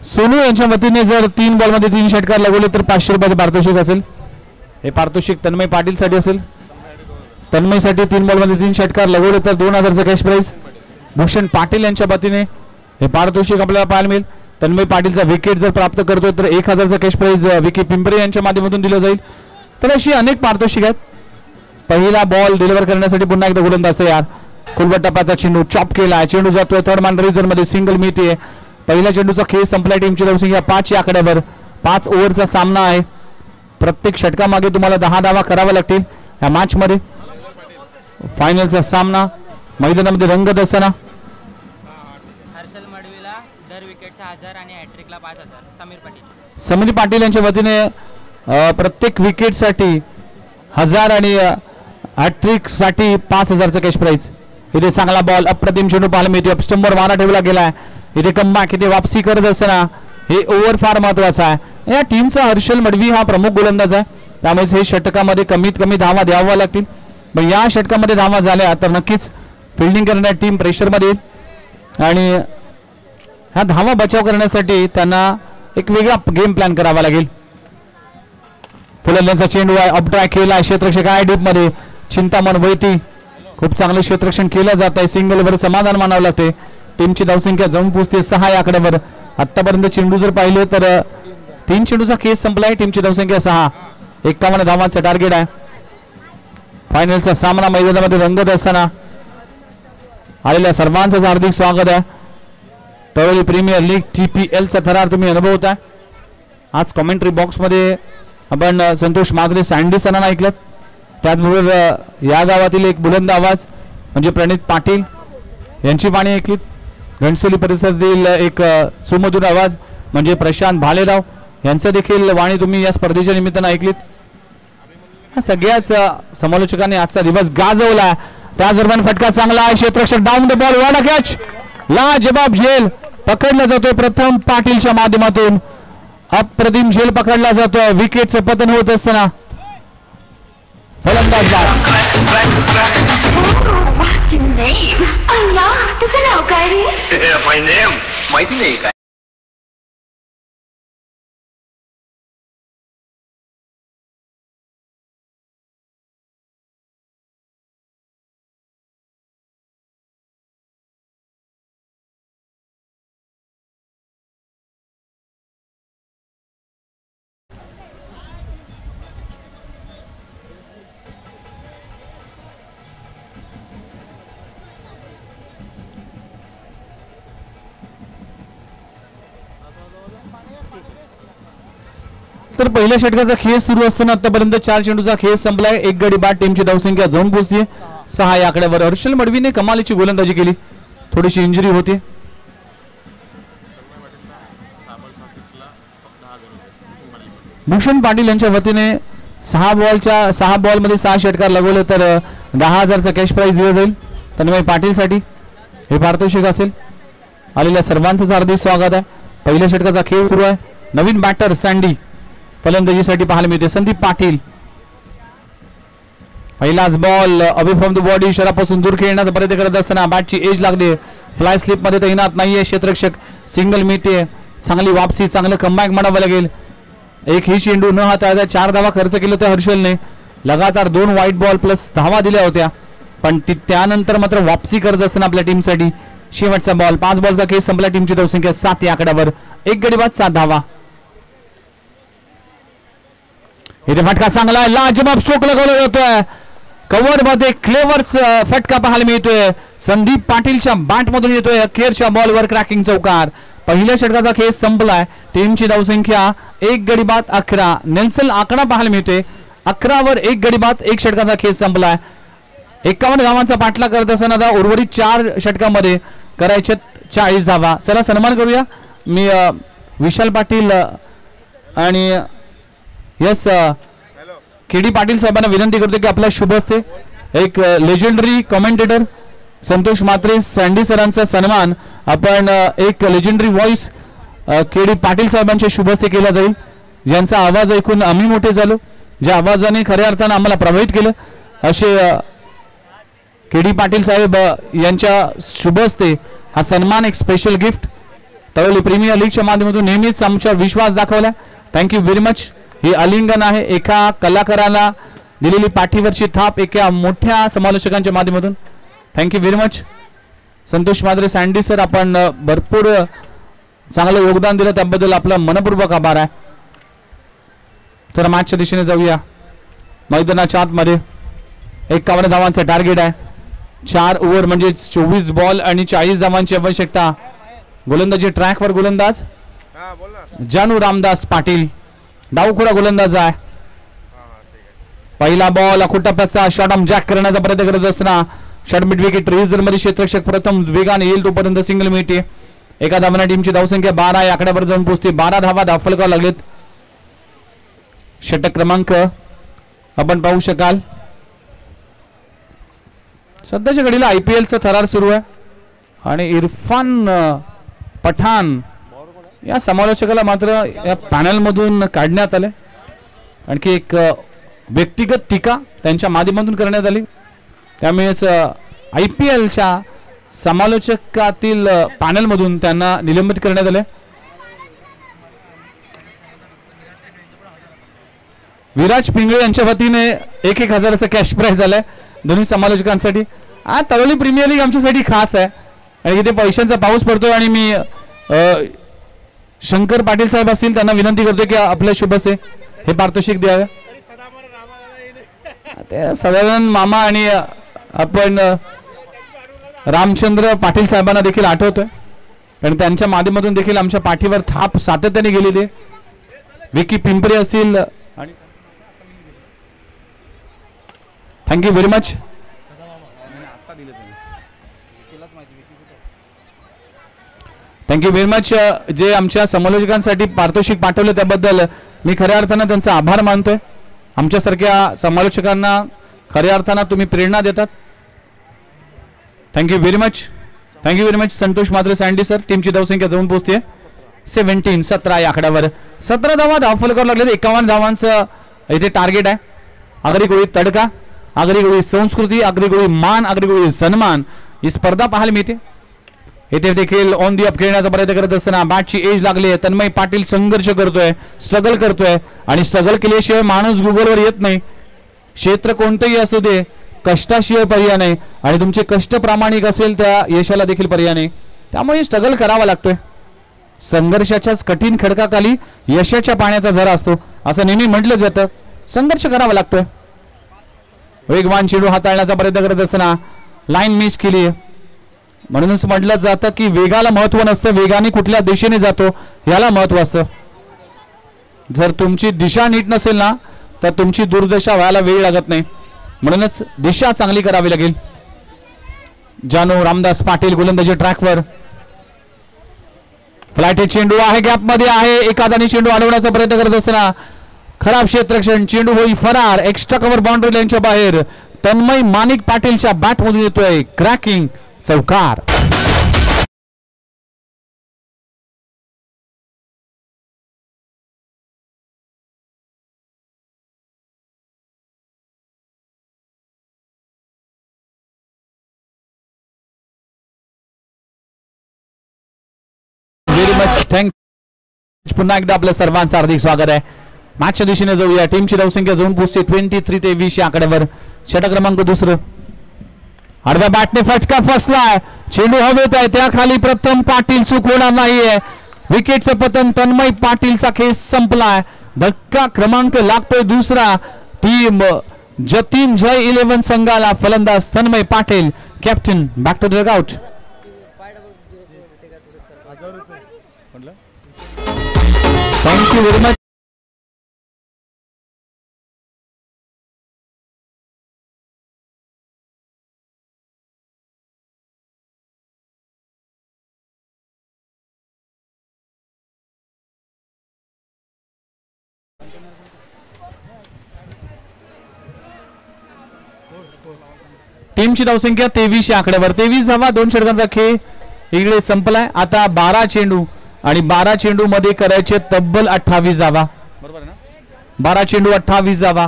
सोनू यांच्या वतीने जर 3 बॉलमध्ये 3 षटकार लगवले तर 500 रुपयाचं पारितोषिक असेल. हे पारितोषिक तन्मय पाटील साठी असेल. तन्मयसाठी 3 बॉलमध्ये 3 षटकार लगवले तर 2000चं कॅश प्राइज. भूषण पाटील यांच्या वतीने हे पारितोषिक आपल्याला पाहायला मिळेल. तन्मय पाटीलचा विकेट जर प्राप्त करतोय तर 1000चं कॅश प्राइज विकी पिंपरे यांच्या माध्यमातून दिलं जाईल. तर अशी अनेक पारितोषिक आहेत. पहिला बॉल डिलिव्हर करण्यासाठी पुन्हा एकदा गोलंदाज तयार. खुलवट टप्प्याचा चेंडू चॉप केला. चेंडू जातोय थर्ड मॅन रिझन मध्ये, सिंगल मिळते. पहिल्या चेंडूचा खेळ संपला. टीमची धावसंख्या 5 या आकड्यावर. 5 ओव्हरचा सामना आहे. प्रत्येक षटकामागे तुम्हाला 10 धावा कराव्या लागतील या मॅच मध्ये. फायनलचा सामना मैदानामध्ये रंगत असताना हर्षल मडवीला दर विकेटचा 1000 आणि हॅट्रिकला 5000. समीर पाटील यांच्या वतीने प्रत्येक विकेटसाठी 1000 आणि हॅट्रिक साठी 5000चं कॅश प्राइज. इथे चांगला बॉल, अप्रतिम चेंडू पाहायला मिळतो. अपस्टंपवर मारा ठेवला गेलाय. इथे कमबॅक, इथे वापसी करत असताना हे ओव्हर फार महत्वाचा आहे. या टीमचा हर्षल मडवी हा प्रमुख गोलंदाज आहे. त्यामुळे हे षटकामध्ये कमीत कमी धावा द्याव्या लागतील. पण या षटकामध्ये धावा झाल्या तर नक्कीच फिल्डिंग करणारी टीम प्रेशरमध्ये येईल आणि ह्या धावा बचाव करण्यासाठी त्यांना एक वेगळा गेम प्लॅन करावा लागेल. फुलंदांचा चेंडू आहे. अपट्रॅक केला. क्षेत्ररक्षक आहे डीप मध्ये. चिंतामण वैती खूप चांगलं क्षेत्ररक्षण केलं जात आहे. सिंगलवर समाधान मानावं लागते. टीमची धावसंख्या जाऊन पोहोचते 6 या आकड्यावर. आतापर्यंत चेंडू जर पाहिले तर 3 चेंडूचा केस संपलाय. टीमची धावसंख्या 6. 51 धावांचं टार्गेट आहे. फायनलचा सामना मैदानामध्ये रंगत असताना आलेल्या सर्वांचं हार्दिक स्वागत आहे. तळोली प्रीमियर लीग TPLचा थरार तुम्ही अनुभवताय. आज कॉमेंट्री बॉक्समध्ये आपण संतोष माद्रे सँडी सरांना ऐकलं. त्याचबरोबर या गावातील एक बुलंद आवाज म्हणजे प्रणित पाटील यांची वाणी ऐकली. घणसोली परिसरातील एक सुमधुर आवाज म्हणजे प्रशांत भालेराव यांचं देखील वाणी तुम्ही या स्पर्धेच्या निमित्तानं ऐकलीत. सगळ्याच समालोचकांनी आजचा दिवस गाजवला. त्या दरम्यान फटका चांगला आहे. क्षेत्ररक्षक down the ball, what a catch, लाजबाब झेल पकडला जातोय प्रथम पाटीलच्या माध्यमातून. अप्रतिम झेल पकडला जातोय. विकेटचं पतन होत असताना फलंदाज What's your name? Allah, तसं नाव काय रे? My name माहिती नाही काय. तर पहिल्या षटकाचा खेळ सुरू असताना आतापर्यंत 4 चेंडूचा खेळ संपलाय. 1 गडी बाद. टीमची धावसंख्या जाऊन पोहोचली 6 या आकड्यावर. हर्षल मडवीने कमालीची गोलंदाजी केली. थोडीशी इंजुरी होती. भूषण पाटील यांच्या वतीने 6 बॉलमध्ये 6 षटकार लगवले तर 10,000चा कॅश प्राइज दिला जाईल. तन्मय पाटीलसाठी हे पारितोषिक असेल. आलेल्या सर्वांचं हार्दिक स्वागत आहे. पहिल्या षटकाचा खेळ सुरू आहे. नवीन बॅटर सँडी फलंदाजीसाठी पाहायला मिळते. संदीप पाटील पहिलाच ball away from the body, शरापासून दूर खेळण्याचा प्रयत्न करत असताना बॅटची एज लागली. फ्लाय स्लिप मध्ये तैनात नाहीये क्षेत्ररक्षक. सिंगल मिळते. चांगली वापसी, चांगलं कमबॅक म्हणावं लागेल. एक ही चेंडू न हाताळता 4 धावा खर्च केले होते हर्षलने. लगातार 2 व्हाईट बॉल प्लस धावा दिल्या होत्या. पण त्यानंतर मात्र वापसी करत असताना आपल्या टीमसाठी शेवटचा बॉल. 5 बॉलचा केस संपला. टीमची धावसंख्या 7 या आकड्यावर. 1 गडी बाद 7 धावा. इथे फटका चांगला आहे, लाजवाब स्ट्रोक लगावला जातोय, कव्हर मध्ये क्लेवर फटका पाहायला मिळतोय, संदीप पाटीलच्या बॅट मधून येतोय, अखेरच्या बॉलवर क्रॅकिंग चौकार. पहिल्या षटकाचा खेळ संपलाय. टीमची धावसंख्या 1 गडी बाद 11. नेल्सन आकडा पाहायला मिळतोय, 11 1 गडी बाद 1 षटकाचा खेळ संपलाय. 51 धावांचा पाठलाग करत असताना आता उर्वरित 4 षटकामध्ये करायचे 40 धावा. चला सन्मान करूया. मी विशाल पाटील आणि यस केडी पाटील साहेबांना विनंती करतो की आपला शुभ हस्ते एक legendary commentator Santosh Mhatre sandy सरांचा सन्मान आपण एक लेजेंडरी व्हॉइस केडी पाटील साहेबांच्या शुभ हस्ते केला जाईल, ज्यांचा आवाज ऐकून आम्ही मोठे झालो, ज्या आवाजाने खऱ्या अर्थाने आम्हाला प्रभावित केलं, असे केडी पाटील साहेब यांच्या शुभ हस्ते हा सन्मान, एक स्पेशल गिफ्ट तळोली प्रीमियर लीगच्या माध्यमातून नेहमीच आमचा विश्वास दाखवला. Thank you very much. ही आलिंगन आहे एका कलाकाराला दिलेली पाठीवरची थाप एका मोठ्या समालोचकांच्या माध्यमातून. Thank you very much Santosh Mhatre sandy sir, आपण भरपूर चांगलं योगदान दिलं त्याबद्दल आपला मनपूर्वक आभार आहे. तर मॅचच्या दिशेने जाऊया. मैदानाच्या आतमध्ये 51 धावांचं टार्गेट आहे. 4 ओव्हर म्हणजे 24 बॉल आणि 40 धावांची आवश्यकता. गोलंदाजी ट्रॅकवर गोलंदाज जानू रामदास पाटील, डावखुरा गोलंदाज आहे. पहिला बॉल अखुटप्प्याचा शॉट आर्म जॅक करण्याचा प्रयत्न करत असताना शॉट मिड विकेट रिझर्व्ह मध्ये क्षेत्ररक्षक प्रथम वेगाने येईल तोपर्यंत सिंगल मिळते. एका धावांना टीमची धावसंख्या 12 या आकड्यावर जाऊन पोहोचते. 12 धावा धावफलकावर लागलेत. षटक क्रमांक आपण पाहू शकाल. सध्याच्या घडीला IPLचा थरार सुरू आहे आणि इरफान पठाण या समालोचकाला मात्र या पॅनल मधून काढण्यात आले. आणखी एक व्यक्तिगत टीका त्यांच्या माध्यमातून करण्यात आली, त्यामुळेच IPLच्या समालोचकातील पॅनल मधून त्यांना निलंबित करण्यात आले. विराज पिंगळे यांच्या वतीने 1,000चं कॅश प्राइज आलंय दोन्ही समालोचकांसाठी. आज तळोली प्रीमियर लीग आमच्यासाठी खास आहे आणि इथे पैशांचा पाऊस पडतोय आणि मी शंकर पाटील साहेब असतील त्यांना विनंती करतो की आपल्या शुभ हस्ते हे पारितोषिक द्यावे. ते सदानंद मामा आणि आपण रामचंद्र पाटील साहेबांना देखील आठवतोय आणि त्यांच्या माध्यमातून देखील आमच्या पाठीवर थाप सातत्याने गेलेली. विकी पिंपरे असतील. Thank you very much. Thank you very much. जे आमच्या समालोचकांसाठी पारितोषिक पाठवले त्याबद्दल मी खऱ्या अर्थानं त्यांचा आभार मानतोय. आमच्यासारख्या समालोचकांना खऱ्या अर्थानं तुम्ही प्रेरणा देतात. Thank you very much. Thank you very much Santosh Mhatre sandy sir. टीमची धावसंख्या जाऊन पोहोचते 17 या आकड्यावर. 17 धावा धावफलकावर लागले. 51 धावांचं इथे टार्गेट आहे. आगरी गोळी तडका, आगरी गोळी संस्कृती, आगरी गोळी मान, आगरी गोळी सन्मान ही स्पर्धा पाहायला मिळते. येथे देखील ऑन दी अप खेळण्याचा प्रयत्न करत असताना बॅटची एज लागली. तन्मय पाटील संघर्ष करतोय, स्ट्रगल करतोय आणि स्ट्रगल केल्याशिवाय माणूस गुगलवर येत नाही. क्षेत्र कोणतंही असू दे, कष्टाशिवाय पर्याय नाही आणि तुमचे कष्ट प्रामाणिक असेल त्या यशाला देखील पर्याय नाही. त्यामुळे स्ट्रगल करावा लागतोय. संघर्षाच्याच कठीण खडकाखाली यशाच्या पाण्याचा झरा असतो असं नेहमी म्हटलं जातं. संघर्ष करावा लागतोय. वेगवान चेंडू हाताळण्याचा प्रयत्न करत असताना लाईन मिस केली. म्हणूनच म्हटलं जातं की वेगाला महत्व नसतं, वेगाने कुठल्या दिशेने जातो याला महत्व असतं. जर तुमची दिशा नीट नसेल ना तर तुमची दुर्दशा व्हायला वेळ लागत नाही. म्हणूनच दिशा चांगली करावी लागेल. जानू रामदास पाटील गोलंदाजी ट्रॅकवर. फ्लाइट चेंडू आहे, गॅप मध्ये आहे. एखादाने चेंडू अडवण्याचा प्रयत्न करत असताना खराब क्षेत्ररक्षण, चेंडू होई फरार. एक्स्ट्रा कव्हर बाउंड्री लाईनच्या बाहेर. तन्मय माणिक पाटीलच्या बॅट मधून येतोय क्रॅकिंग चौकार. Very much thank. पुन्हा एकदा आपल्या सर्वांचं हार्दिक स्वागत आहे. मॅचच्या दिशेने जाऊया. टीमची धावसंख्या जाऊन पोहोचते 23 ते 20 या आकड्यावर. षटक क्रमांक 2. आडव्या बॅटने फटका फसलाय. चेंडू हवेत आहे, त्याखाली प्रथम पाटील चूक होणार नाहीये. विकेटचं पतन. तन्मय पाटीलचा खेळ संपलाय. धक्का क्रमांक लागतोय दुसरा. टीम जतीन जय 11 संघाला फलंदाज Tanmay Patil captain back to the dugout. Thank you very much. टीमची धावसंख्या 23 आकड्यावर. 23 धावा 2 षटकांचा खेळ इकडे संपलाय. आता 12 चेंडू आणि 12 चेंडू मध्ये करायचे तब्बल 28 धावा. बरोबर ना. 12 चेंडू 28 धावा.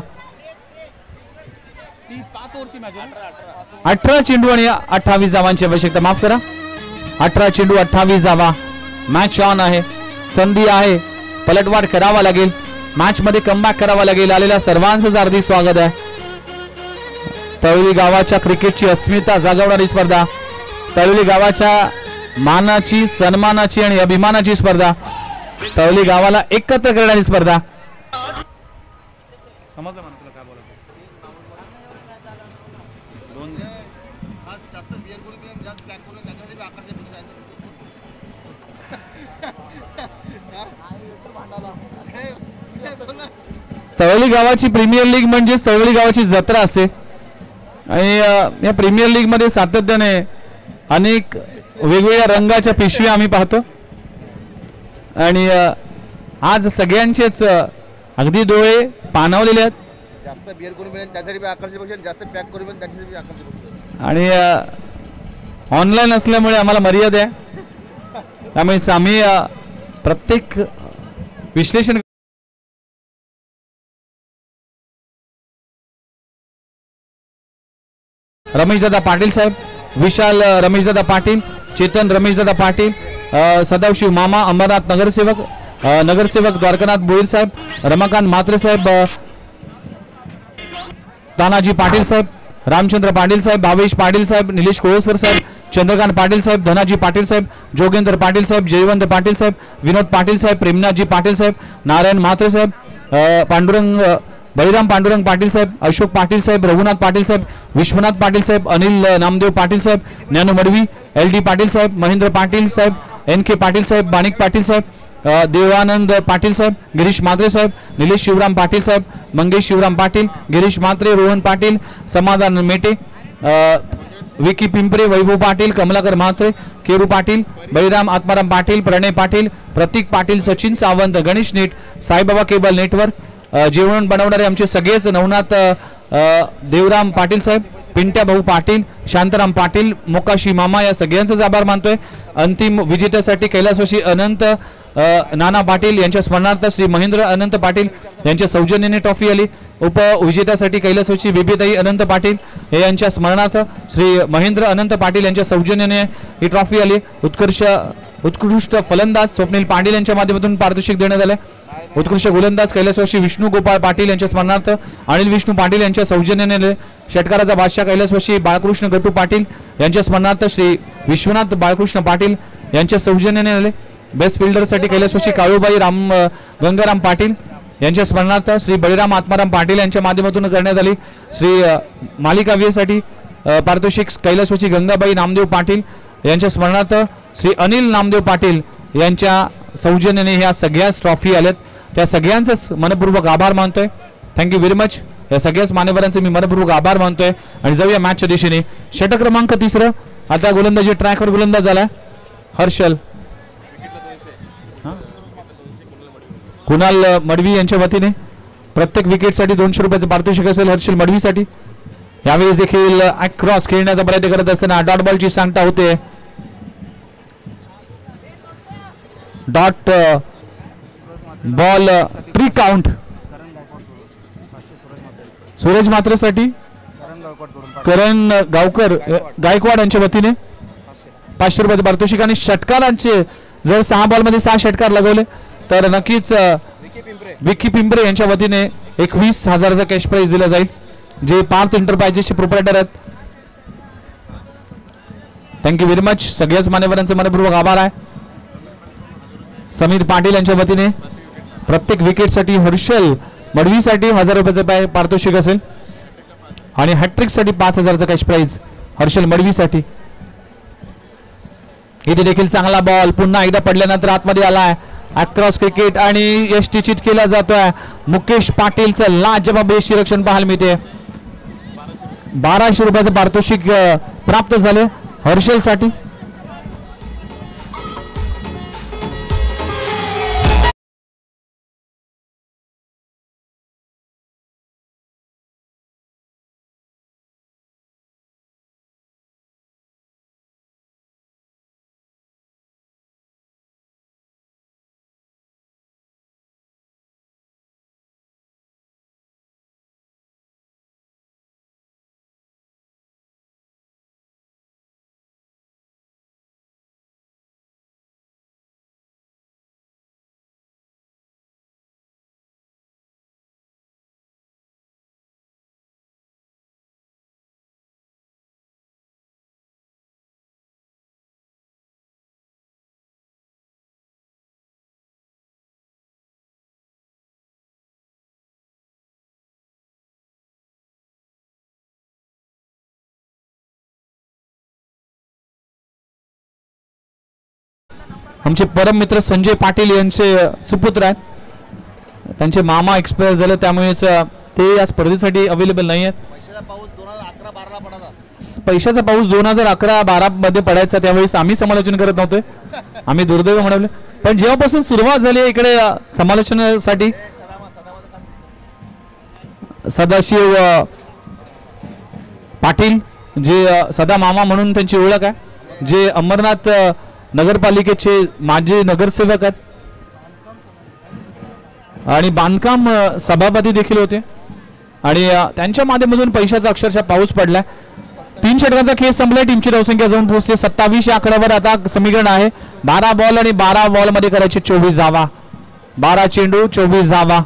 18 चेंडू आणि 28 धावांची आवश्यकता. माफ करा 18 चेंडू 28 धावा. मॅच ऑन आहे. संधी आहे. पलटवार करावा लागेल. मॅच मध्ये कमबॅक करावा लागेल. आलेल्या सर्वांचं हार्दिक स्वागत आहे. तळोली गावाच्या क्रिकेटची अस्मिता जागवणारी स्पर्धा. तळोली गावाच्या मानाची सन्मानाची आणि अभिमानाची स्पर्धा. तळोली गावाला एकत्र करणारी स्पर्धा. समजलं मला तुला काय बोलायचं. तळोली गावाची प्रीमियर लीग म्हणजेच तळोली गावाची जत्रा असते. आणि या प्रीमियर लीग मध्ये सातत्याने अनेक वेगवेगळ्या रंगाच्या पिशव्या आम्ही पाहतो. आणि आज सगळ्यांचेच अगदी डोळे पाणावलेले आहेत. जास्त बिअर करून मिळेल त्यासाठी आकर्षक, जास्त पॅक करून मिळेल त्यासाठी आकर्षक. आणि ऑनलाईन असल्यामुळे आम्हाला मर्यादा आहे. त्यामुळे आम्ही प्रत्येक विश्लेषण रमेशदादा पाटील साहेब, विशाल रमेशदादा पाटील, चेतन रमेशदादा पाटील, सदाशिव मामा अमरनाथ नगरसेवक द्वारकानाथ बोईर साहेब, रमाकांत म्हात्रे साहेब, तानाजी पाटील साहेब, रामचंद्र पाटील साहेब, भावेश पाटील साहेब, निलेश कोळसकर साहेब, चंद्रकांत पाटील साहेब, धनाजी पाटील साहेब, जोगेंद्र पाटील साहेब, जयवंत पाटील साहेब, विनोद पाटील साहेब, प्रेमनाथजी पाटील साहेब, नारायण म्हात्रे साहेब, पांडुरंग बळीराम पांडुरंग पाटील साहेब, अशोक पाटील साहेब, रघुनाथ पाटील साहेब, विश्वनाथ पाटील साहेब, अनिल नामदेव पाटील साहेब, ज्ञानू मडवी, LD पाटील साहेब, महेंद्र पाटील साहेब, NK पाटील साहेब, बाणिक पाटील साहेब, देवानंद पाटील साहेब, गिरीश म्हात्रे साहेब, निलेश शिवराम पाटील साहेब, मंगेश शिवराम पाटील, गिरीश म्हात्रे, रोहन पाटील, समाधान मेटे, विकी पिंपरे, वैभव Patil, Kamalakar Mhatre, Keru Patil, Baliram Atmaram Patil, Pranay Patil, Pratik Patil, Sachin Sawant, Ganesh net, Saibaba cable network, जेवण बनवणारे आमचे सगळेच नवनाथ देवराम पाटील साहेब, पिंट्या भाऊ पाटील, शांताराम पाटील, मोकाशी मामा या सगळ्यांचाच आभार मानतोय. अंतिम विजेत्यासाठी कैलासवासी अनंत नाना पाटील यांच्या स्मरणार्थ श्री महेंद्र अनंत पाटील यांच्या सौजन्याने ट्रॉफी आली. उपविजेत्यासाठी कैलासवासी बेबीताई अनंत पाटील हे यांच्या स्मरणार्थ श्री महेंद्र अनंत पाटील यांच्या सौजन्याने ही ट्रॉफी आली. उत्कृष्ट फलंदाज स्वप्नील पाटील यांच्या माध्यमातून पारितोषिक देण्यात आले. उत्कृष्ट गोलंदाज कैलासवासी विष्णू गोपाळ पाटील यांच्या स्मरणार्थ अनिल विष्णू पाटील यांच्या सौजन्याने षटकाराचा बादशाह कैलासवासी बाळकृष्ण गटू पाटील यांच्या स्मरणार्थ श्री विश्वनाथ बाळकृष्ण पाटील यांच्या सौजन्याने आले. बेस्ट फिल्डरसाठी कैलासवासी काळूबाई गंगाराम पाटील यांच्या स्मरणार्थ श्री बळीराम आत्माराम पाटील यांच्या माध्यमातून करण्यात आली. श्री मालिकाव्यसाठी पारितोषिक कैलासवासी गंगाबाई नामदेव पाटील यांच्या स्मरणार्थ श्री अनिल नामदेव पाटील यांच्या सौजन्याने ह्या सगळ्याच ट्रॉफी आल्यात. त्या सगळ्यांचंच मनपूर्वक आभार मानतोय. Thank you very much. या सगळ्याच मान्यवरांचे मी मनपूर्वक आभार मानतोय. आणि जाऊया मॅचच्या दिशेने. षटक क्रमांक 3 आता गोलंदाजी ट्रॅकवर गोलंदाज झाला हर्षल कुणाल मडवी यांच्या वतीने. प्रत्येक विकेटसाठी 200 रुपयाचं पारितोषिक असेल हर्षल मडवीसाठी. यावेळेस देखील क्रॉस खेळण्याचा प्रयत्न करत असताना डॉट बॉलची सांगता होते. Dot ball pre count Suraj मात्रेसाठी करण गायकवाड यांच्या वतीने 500 रुपयाचे पारितोषिक. आणि षटकारांचे जर 6 बॉलमध्ये 6 षटकार लगवले तर नक्कीच विकी पिंपरे यांच्या वतीने 21,000चा कॅश प्राइज दिला जाईल, जे पार्थ एंटरप्राइजेसचे प्रोप्रायटर आहेत. Thank you very much. सगळ्याच मान्यवरांचे मनपूर्वक आभार आहे. समीर पाटील यांच्या वतीने प्रत्येक विकेटसाठी हर्षल मडवीसाठी 1000 रुपयाचं पारितोषिक असेल आणि हॅट्रिकसाठी 5000चा कॅश प्राइज हर्षल मडवीसाठी. इथे देखील चांगला बॉल पुन्हा एकदा पडल्यानंतर आतमध्ये आलाय अक्रॉस क्रिकेट आणि यष्टी चित केला जातोय. मुकेश पाटीलचं लाजवाब यष्टीरक्षण पाहायला मिळते. 1200 रुपयाचं पारितोषिक प्राप्त झाले हर्षलसाठी. आमचे परम मित्र संजय पाटील यांचे सुपुत्र आहेत. त्यांचे मामा एक्सपायर झाले त्यामुळेच ते या स्पर्धेसाठी अवेलेबल नाही आहेत. पैशाचा पाऊस 2011-12 मध्ये पडायचा त्यावेळेस आम्ही समालोचन करत नव्हतो. आम्ही दुर्दैव म्हणवले. पण जेव्हापासून सुरुवात झाली इकडे समालोचनासाठी सदाशिव पाटील जे सदा मामा म्हणून त्यांची ओळख आहे, जे अमरनाथ नगरपालिकेचे माजी नगरसेवक आहेत आणि बांधकाम सभापती देखील होते आणि त्यांच्या माध्यमातून पैशाचा अक्षरशः पाऊस पडलाय. 3 षटकांचा खेळ संपलाय. टीमची धावसंख्या जाऊन पोहोचते 27 या आकड्यावर. आता समीकरण आहे 12 बॉल आणि 12 बॉल मध्ये करायचे 24 धावा. 12 चेंडू 24 धावा.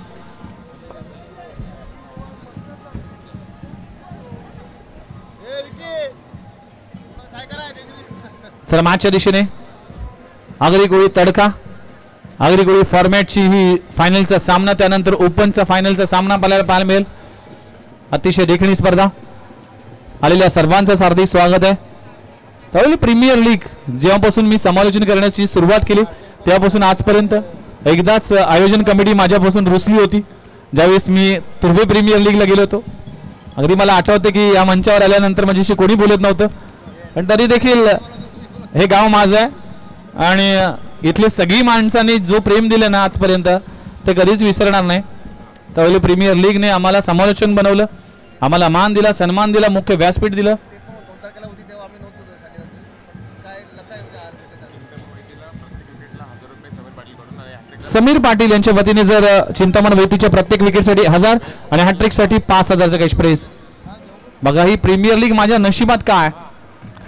सर मॅचच्या दिशेने आगरी गोळी तडका. आगरी गोळी फॉर्मॅटची ही फायनलचा सामना, त्यानंतर ओपनचा फायनलचा सामना पाहायला मिळेल. अतिशय देखणी स्पर्धा. आलेल्या सर्वांचं हार्दिक स्वागत आहे. त्यावेळी प्रीमियर लीग जेव्हापासून मी समालोचन करण्याची सुरुवात केली तेव्हापासून आजपर्यंत एकदाच आयोजन कमिटी माझ्यापासून रुसली होती ज्यावेळेस मी तुर्भे प्रीमियर लीगला गेलो होतो. अगदी मला आठवते की या मंचावर आल्यानंतर माझ्याशी कोणी बोलत नव्हतं, पण तरी देखील हे गाव माझं आहे आणि इथले सगळी माणसांनी जो प्रेम दिलं ना आजपर्यंत ते कधीच विसरणार नाही. त्यावेळी प्रीमियर लीगने आम्हाला समालोचन बनवलं, आम्हाला मान दिला, सन्मान दिला, मुख्य व्यासपीठ दिलं. समीर पाटील यांच्या वतीने जर चिंतामण वेतीच्या प्रत्येक विकेटसाठी 1000 आणि हॅट्रिकसाठी 5000चा कॅश प्राइज. बघा ही प्रीमियर लीग माझ्या नशिबात काय.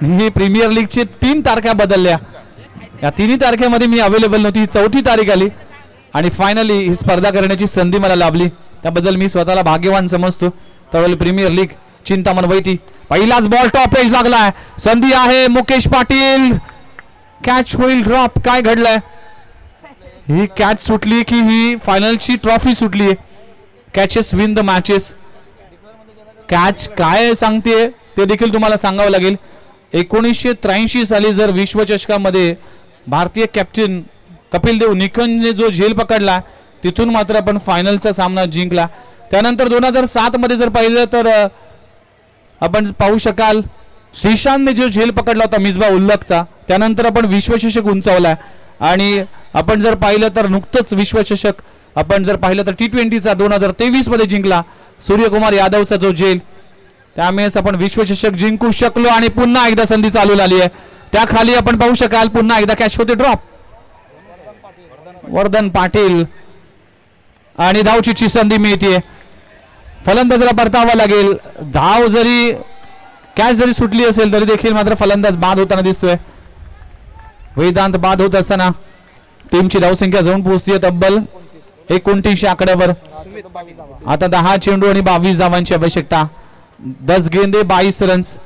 ही प्रीमियर लीगचे 3 तारखा बदलल्या. या 3 तारखेमध्ये मी अवेलेबल नव्हती. 4थी तारीख आली आणि फायनली ही स्पर्धा करण्याची संधी मला लाभली. त्याबद्दल मी स्वतःला भाग्यवान समजतो. त्यावेळी प्रीमियर लीग चिंतामण वैती. पहिलाच बॉल टॉप एज लागलाय. संधी आहे मुकेश पाटील. कॅच होईल ड्रॉप. काय घडलंय. ही कॅच सुटली की ही फायनलची ट्रॉफी सुटली. Catches win the matches. Catch काय सांगते ते देखील तुम्हाला सांगावं लागेल. 1983 साली जर विश्वचषकामध्ये भारतीय कॅप्टन कपिल देव निखंजने जो झेल पकडला तिथून मात्र आपण फायनलचा सामना जिंकला. त्यानंतर 2007 मध्ये जर पाहिलं तर आपण पाहू शकाल श्रीशांतने जो झेल पकडला होता मिसबा उल्लखचा, त्यानंतर आपण विश्वचषक उंचावला. आणि आपण जर पाहिलं तर नुकतंच विश्वचषक आपण जर पाहिलं तर T20चा 2023 मध्ये जिंकला सूर्यकुमार यादवचा जो झेल. त्यामुळेच आपण विश्वचषक जिंकू शकलो आणि पुन्हा एकदा संधी चालू झाली आहे. त्याखाली आपण पाहू शकाल पुन्हा एकदा कॅच होते ड्रॉप. वर्धन पाटील आणि धावचीची संधी मिळते. फलंदाजाला परतावा लागेल. धाव जरी कॅच जरी सुटली असेल तरी देखील मात्र फलंदाज बाद होताना दिसतोय. वेदांत बाद होत असताना टीमची धावसंख्या जाऊन पोहोचते तब्बल 29 आकड्यावर. आता 10 चेंडू आणि 22 धावांची आवश्यकता. 10 गेंदे 22 रन्स.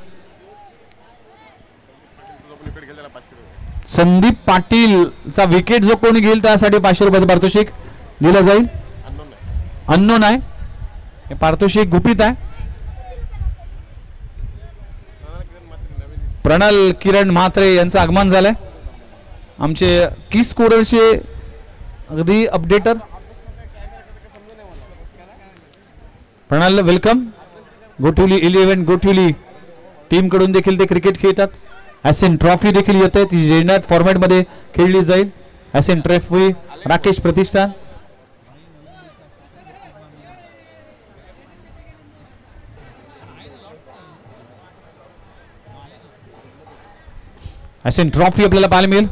संदीप पाटीलचा विकेट जो कोणी घेईल त्यासाठी 500 रुपयाचं पारितोषिक. दिलं जाईल. अननोन आहे, हे पारितोषिक गुपित आहे. प्रणल किरण म्हात्रे यांचं आगमन झालंय. आमचे की स्कोररचे अगदी updater प्रणल, welcome. Gothavali 11 Gothavali team कडून देखील ते क्रिकेट खेळतात. ॲसेन ट्रॉफी देखील येते, ती रेनाट फॉर्मॅट मध्ये खेळली जाईल. ॲसेन ट्रॉफी राकेश प्रतिष्ठान. ॲसेन ट्रॉफी आपल्याला पाहायला मिळेल.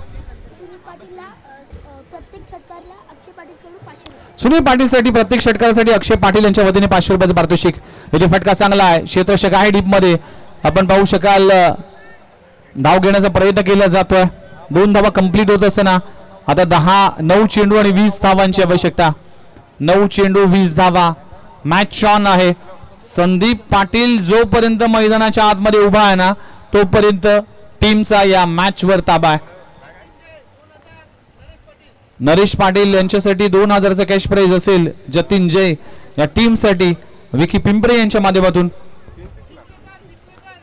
सुनील पाटीलसाठी प्रत्येक षटकारासाठी अक्षय पाटील यांच्या वतीने 500 रुपयाचं पारितोषिक. याचा फटका चांगला आहे, क्षेत्ररक्षक आहे डीप मध्ये. आपण पाहू शकाल धाव घेण्याचा प्रयत्न केला जातोय. 2 धावा कंप्लीट होत असताना आता 9 चेंडू आणि 20 धावांची आवश्यकता. 9 चेंडू 20 धावा. मॅच ऑन आहे. संदीप पाटील जोपर्यंत मैदानाच्या आतमध्ये उभा आहे ना तोपर्यंत टीमचा या मॅच वर ताबा आहे. नरेश पाटील यांच्यासाठी 2000चा कॅश प्राइज असेल. जतीन जय या टीम साठी विकी पिंपरे यांच्या माध्यमातून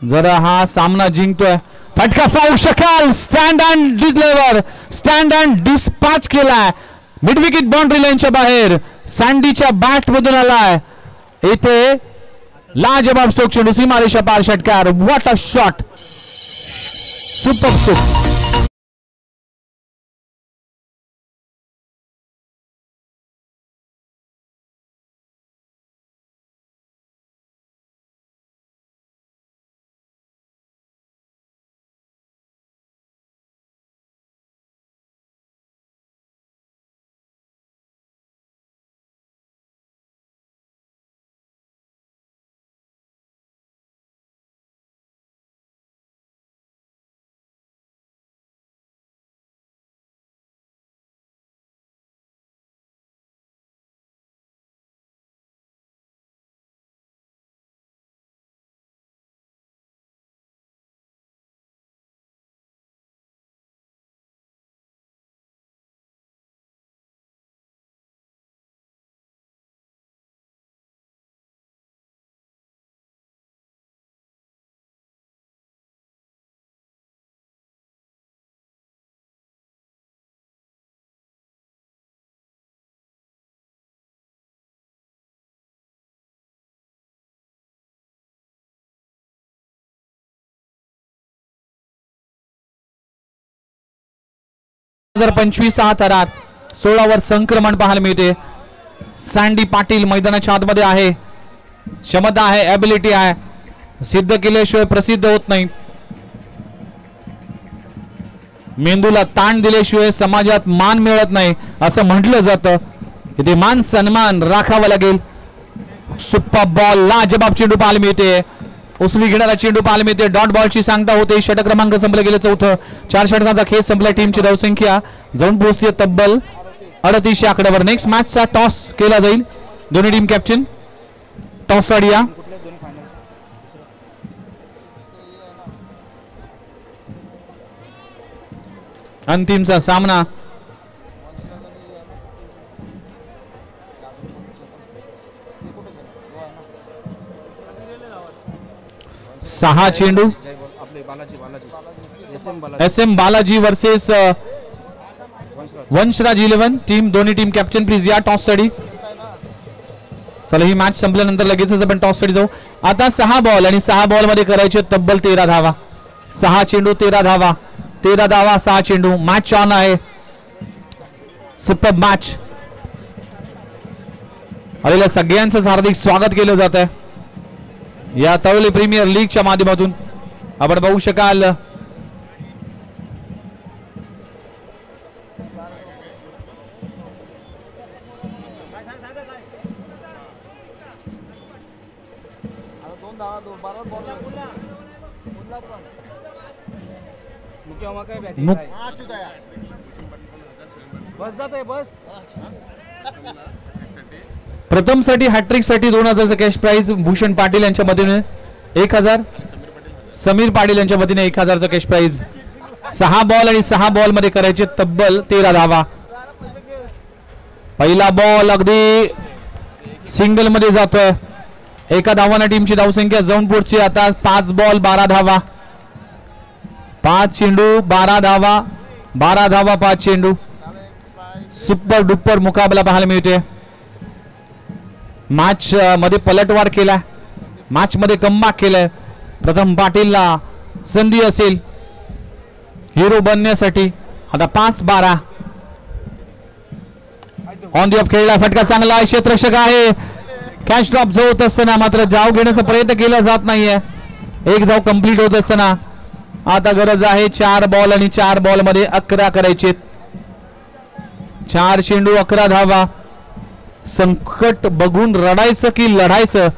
जरा हा सामना जिंकतोय. फटका पाहू शकाल. Stand and deliver, stand and dispatch केलाय. मिड विकेट बाउंड्री लाईनच्या बाहेर सँडीच्या बॅट मधून आलाय. इथे लाजबाब स्ट्रोक चेंडू सीमारेषा पार षटकार. What a shot, super stroke. हजार 25 थरार 16 वर संक्रमण पाहायला मिळते. सँडी पाटील मैदानाच्या आतमध्ये आहे. क्षमता आहे, ॲबिलिटी आहे, सिद्ध केल्याशिवाय प्रसिद्ध होत नाही. मेंदूला ताण दिल्याशिवाय समाजात मान मिळत नाही असं म्हटलं जातं. इथे मान सन्मान राखावा लागेल. सुपर बॉल, लाजबाब चेंडू पाहायला मिळते. उचलून घेणारा चेंडू पाहायला मिळते. डॉट बॉलची सांगता होते. षटक क्रमांक संपला गेले 4. 4 षटकांचा खेळ संपला. टीमची धावसंख्या जाऊन पोहोचते तब्बल 38 आकड्यावर. नेक्स्ट मॅचचा टॉस केला जाईल. दोन्ही टीम कॅप्टन टॉस आडिया. अंतिमचा सामना. सहा चेंडू. SM Balaji versus Vanshraj 11 team. दोन्ही टीम कॅप्टन प्लीज या टॉस साठी. चला ही मॅच संपल्यानंतर लगेचच आपण टॉस साठी जाऊ. आता 6 बॉल आणि 6 बॉल मध्ये करायचे तब्बल 13 धावा. 6 चेंडू 13 धावा. 13 धावा 6 चेंडू. मॅच ऑन आहे. Super match. आलेल्या सगळ्यांचं हार्दिक स्वागत केलं जात आहे या तळोली प्रीमियर लीगच्या माध्यमातून. आपण पाहू शकाल प्रथम साठी हॅट्रिक साठी 2000चा कॅश प्राइज भूषण पाटील यांच्या मदतीने 1000. समीर पाटील यांच्या वतीने 1000चा कॅश प्राइज. 6 बॉल आणि 6 बॉल मध्ये करायचे तब्बल 13 धावा. पहिला बॉल अगदी सिंगल मध्ये जातोय. एका धावाने टीमची धावसंख्या जाऊन पुढची. आता 5 बॉल 12 धावा, 5 चेंडू 12 धावा, 12 धावा 5 चेंडू. सुपर डुपर मुकाबला पाहायला मिळते. मॅच मध्ये पलटवार केला, मॅच मध्ये कमबॅक केलाय. प्रथम पाटीलला संधी असेल हिरो बनण्यासाठी. आता 5-12 ऑन दी ऑफ खेळला, फटका चांगला आहे, क्षेत्ररक्षक आहे. कॅच ड्रॉप जो होत असताना मात्र धाव घेण्याचा प्रयत्न केला जात नाहीये. एक धाव कंप्लीट होत असताना आता गरज आहे 4 बॉल आणि 4 बॉल मध्ये 11 करायचे. 4 चेंडू 11 धावा. संकट बघून रडायचं की लढायचं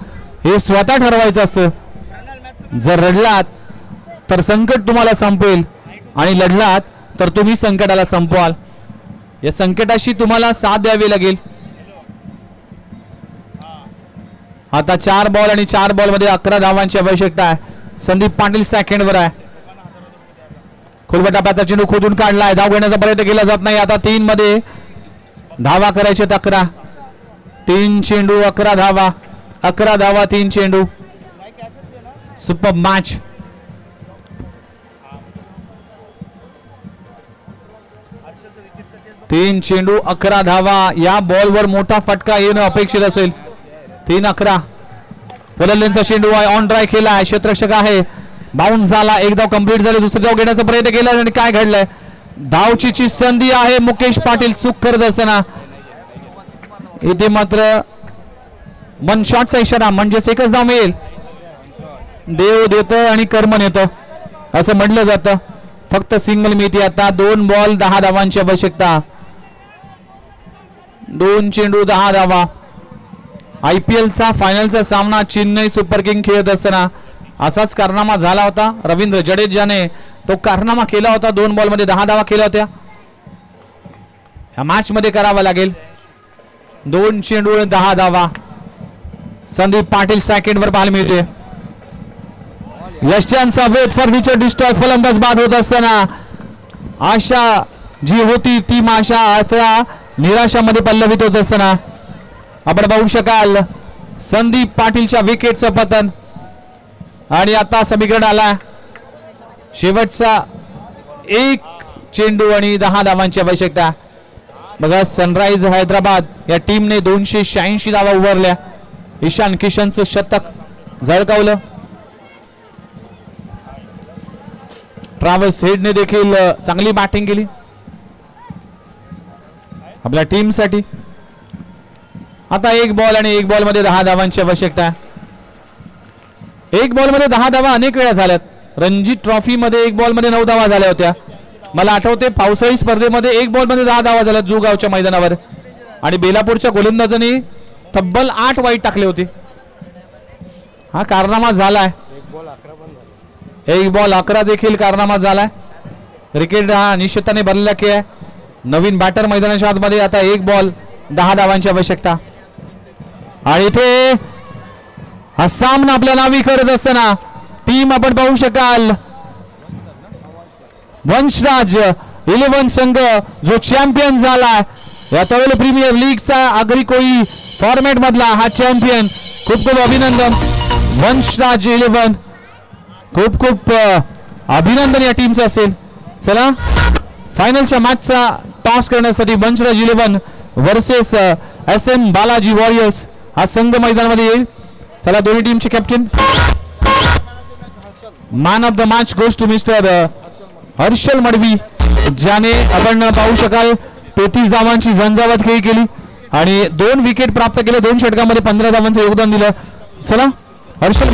हे स्वतः ठरवायचं असतं. जर रडलात तर संकट तुम्हाला संपेल आणि लढलात तर तुम्ही संकटाला संपवाल. या संकटाशी तुम्हाला साथ द्यावी लागेल. आता 4 बॉल आणि 4 बॉल मध्ये 11 धावांची आवश्यकता आहे. संदीप पाटील सेकंडवर आहे. खोलगटा टप्प्याचा चेंडू खोदून काढलाय, धाव घेण्याचा प्रयत्न केला जात नाही. आता 3 मध्ये धावा करायचे 11. 3 चेंडू 11 धावा, 11 धावा 3 चेंडू. Super match. तीन चेंडू 11 धावा. या बॉलवर मोठा फटका येणं अपेक्षित असेल. 3-11. फलंदाजांचा चेंडू आहे, ऑन ड्राय केला आहे, क्षेत्ररक्षक आहे, बाउन्स झाला. एक धाव कंप्लीट झाली, दुसरी धाव घेण्याचा प्रयत्न केला आणि काय घडलंय. धावची संधी आहे. मुकेश पाटील चूक करत असताना इथे मात्र 1 शॉटचा इशारा, म्हणजेच एकच धाव मिळेल. देव देतं आणि कर्म नेतं असं म्हटलं जातं. फक्त सिंगल मिळते. आता 2 बॉल 10 धावांची आवश्यकता. 2 चेंडू 10 धावा. IPLचा फायनलचा सामना चेन्नई सुपर किंग खेळत असताना असाच कारनामा झाला होता. रवींद्र जडेजाने तो कारनामा केला होता. 2 बॉल मध्ये 10 धावा केल्या होत्या. या मॅच मध्ये करावा लागेल. 2 चेंडू 10 धावा. संदीप पाटील सेकंडवर पाहायला मिळते. यशच्यांचा वेट फॉर विकेट डिस्ट्रॉय. फलंदाज बाद होत असताना आशा जी होती ती आशा आता निराशामध्ये पल्लवित होत असताना आपण पाहू शकाल संदीप पाटीलच्या विकेटचं पतन. आणि आता समीकरण आला. शेवटचा 1 चेंडू आणि 10 धावांची आवश्यकता. बघा सनराइज हैदराबाद या टीमने 286 धावा उभारल्या. ईशान किशनचं शतक झळकावलं. ट्रॅव्हल्स हेडने देखील चांगली बॅटिंग केली आपल्या टीमसाठी. आता 1 बॉल आणि 1 बॉल मध्ये 10 धावांची आवश्यकता. 1 बॉल मध्ये 10 धावा अनेक वेळा झाल्यात. रणजी ट्रॉफी मध्ये 1 बॉल मध्ये 9 धावा झाल्या होत्या. मला आठवते पावसाळी स्पर्धेमध्ये 1 बॉल मध्ये 10 धावा झाल्या जुगावच्या मैदानावर. आणि बेलापूरच्या गोलंदाजांनी तब्बल 8 वाईट टाकले होते. हा कारनामा झालाय. 1 बॉल 11 देखील कारनामा झालाय. क्रिकेट हा निश्चितपणे बनलेला खेळ आहे. नवीन बॅटर मैदानाच्या आतमध्ये. आता 1 बॉल 10 धावांची आवश्यकता. आणि इथे हा सामना आपल्या नावी करत असताना टीम आपण पाहू शकाल वंशराज 11 संघ जो चॅम्पियन झाला या तवेल प्रीमियर लीगचा आगरी कोळी फॉर्मॅट मधला हा चॅम्पियन. खूप खूप अभिनंदन वंशराज 11. खूप खूप अभिनंदन या टीमचं असेल. चला फायनलच्या मॅचचा टॉस करण्यासाठी Vanshraj 11 versus SM Balaji warriors हा संघ मैदानामध्ये येईल. चला दोन्ही टीमचे captain. Man of the match goes to mister Harshal Madvi, ज्याने आपण पाहू शकाल 33 धावांची झंझावात खेळी केली आणि 2 विकेट प्राप्त केले. 2 षटकांमध्ये 15 धावांचं योगदान दिलं. चला हर्षल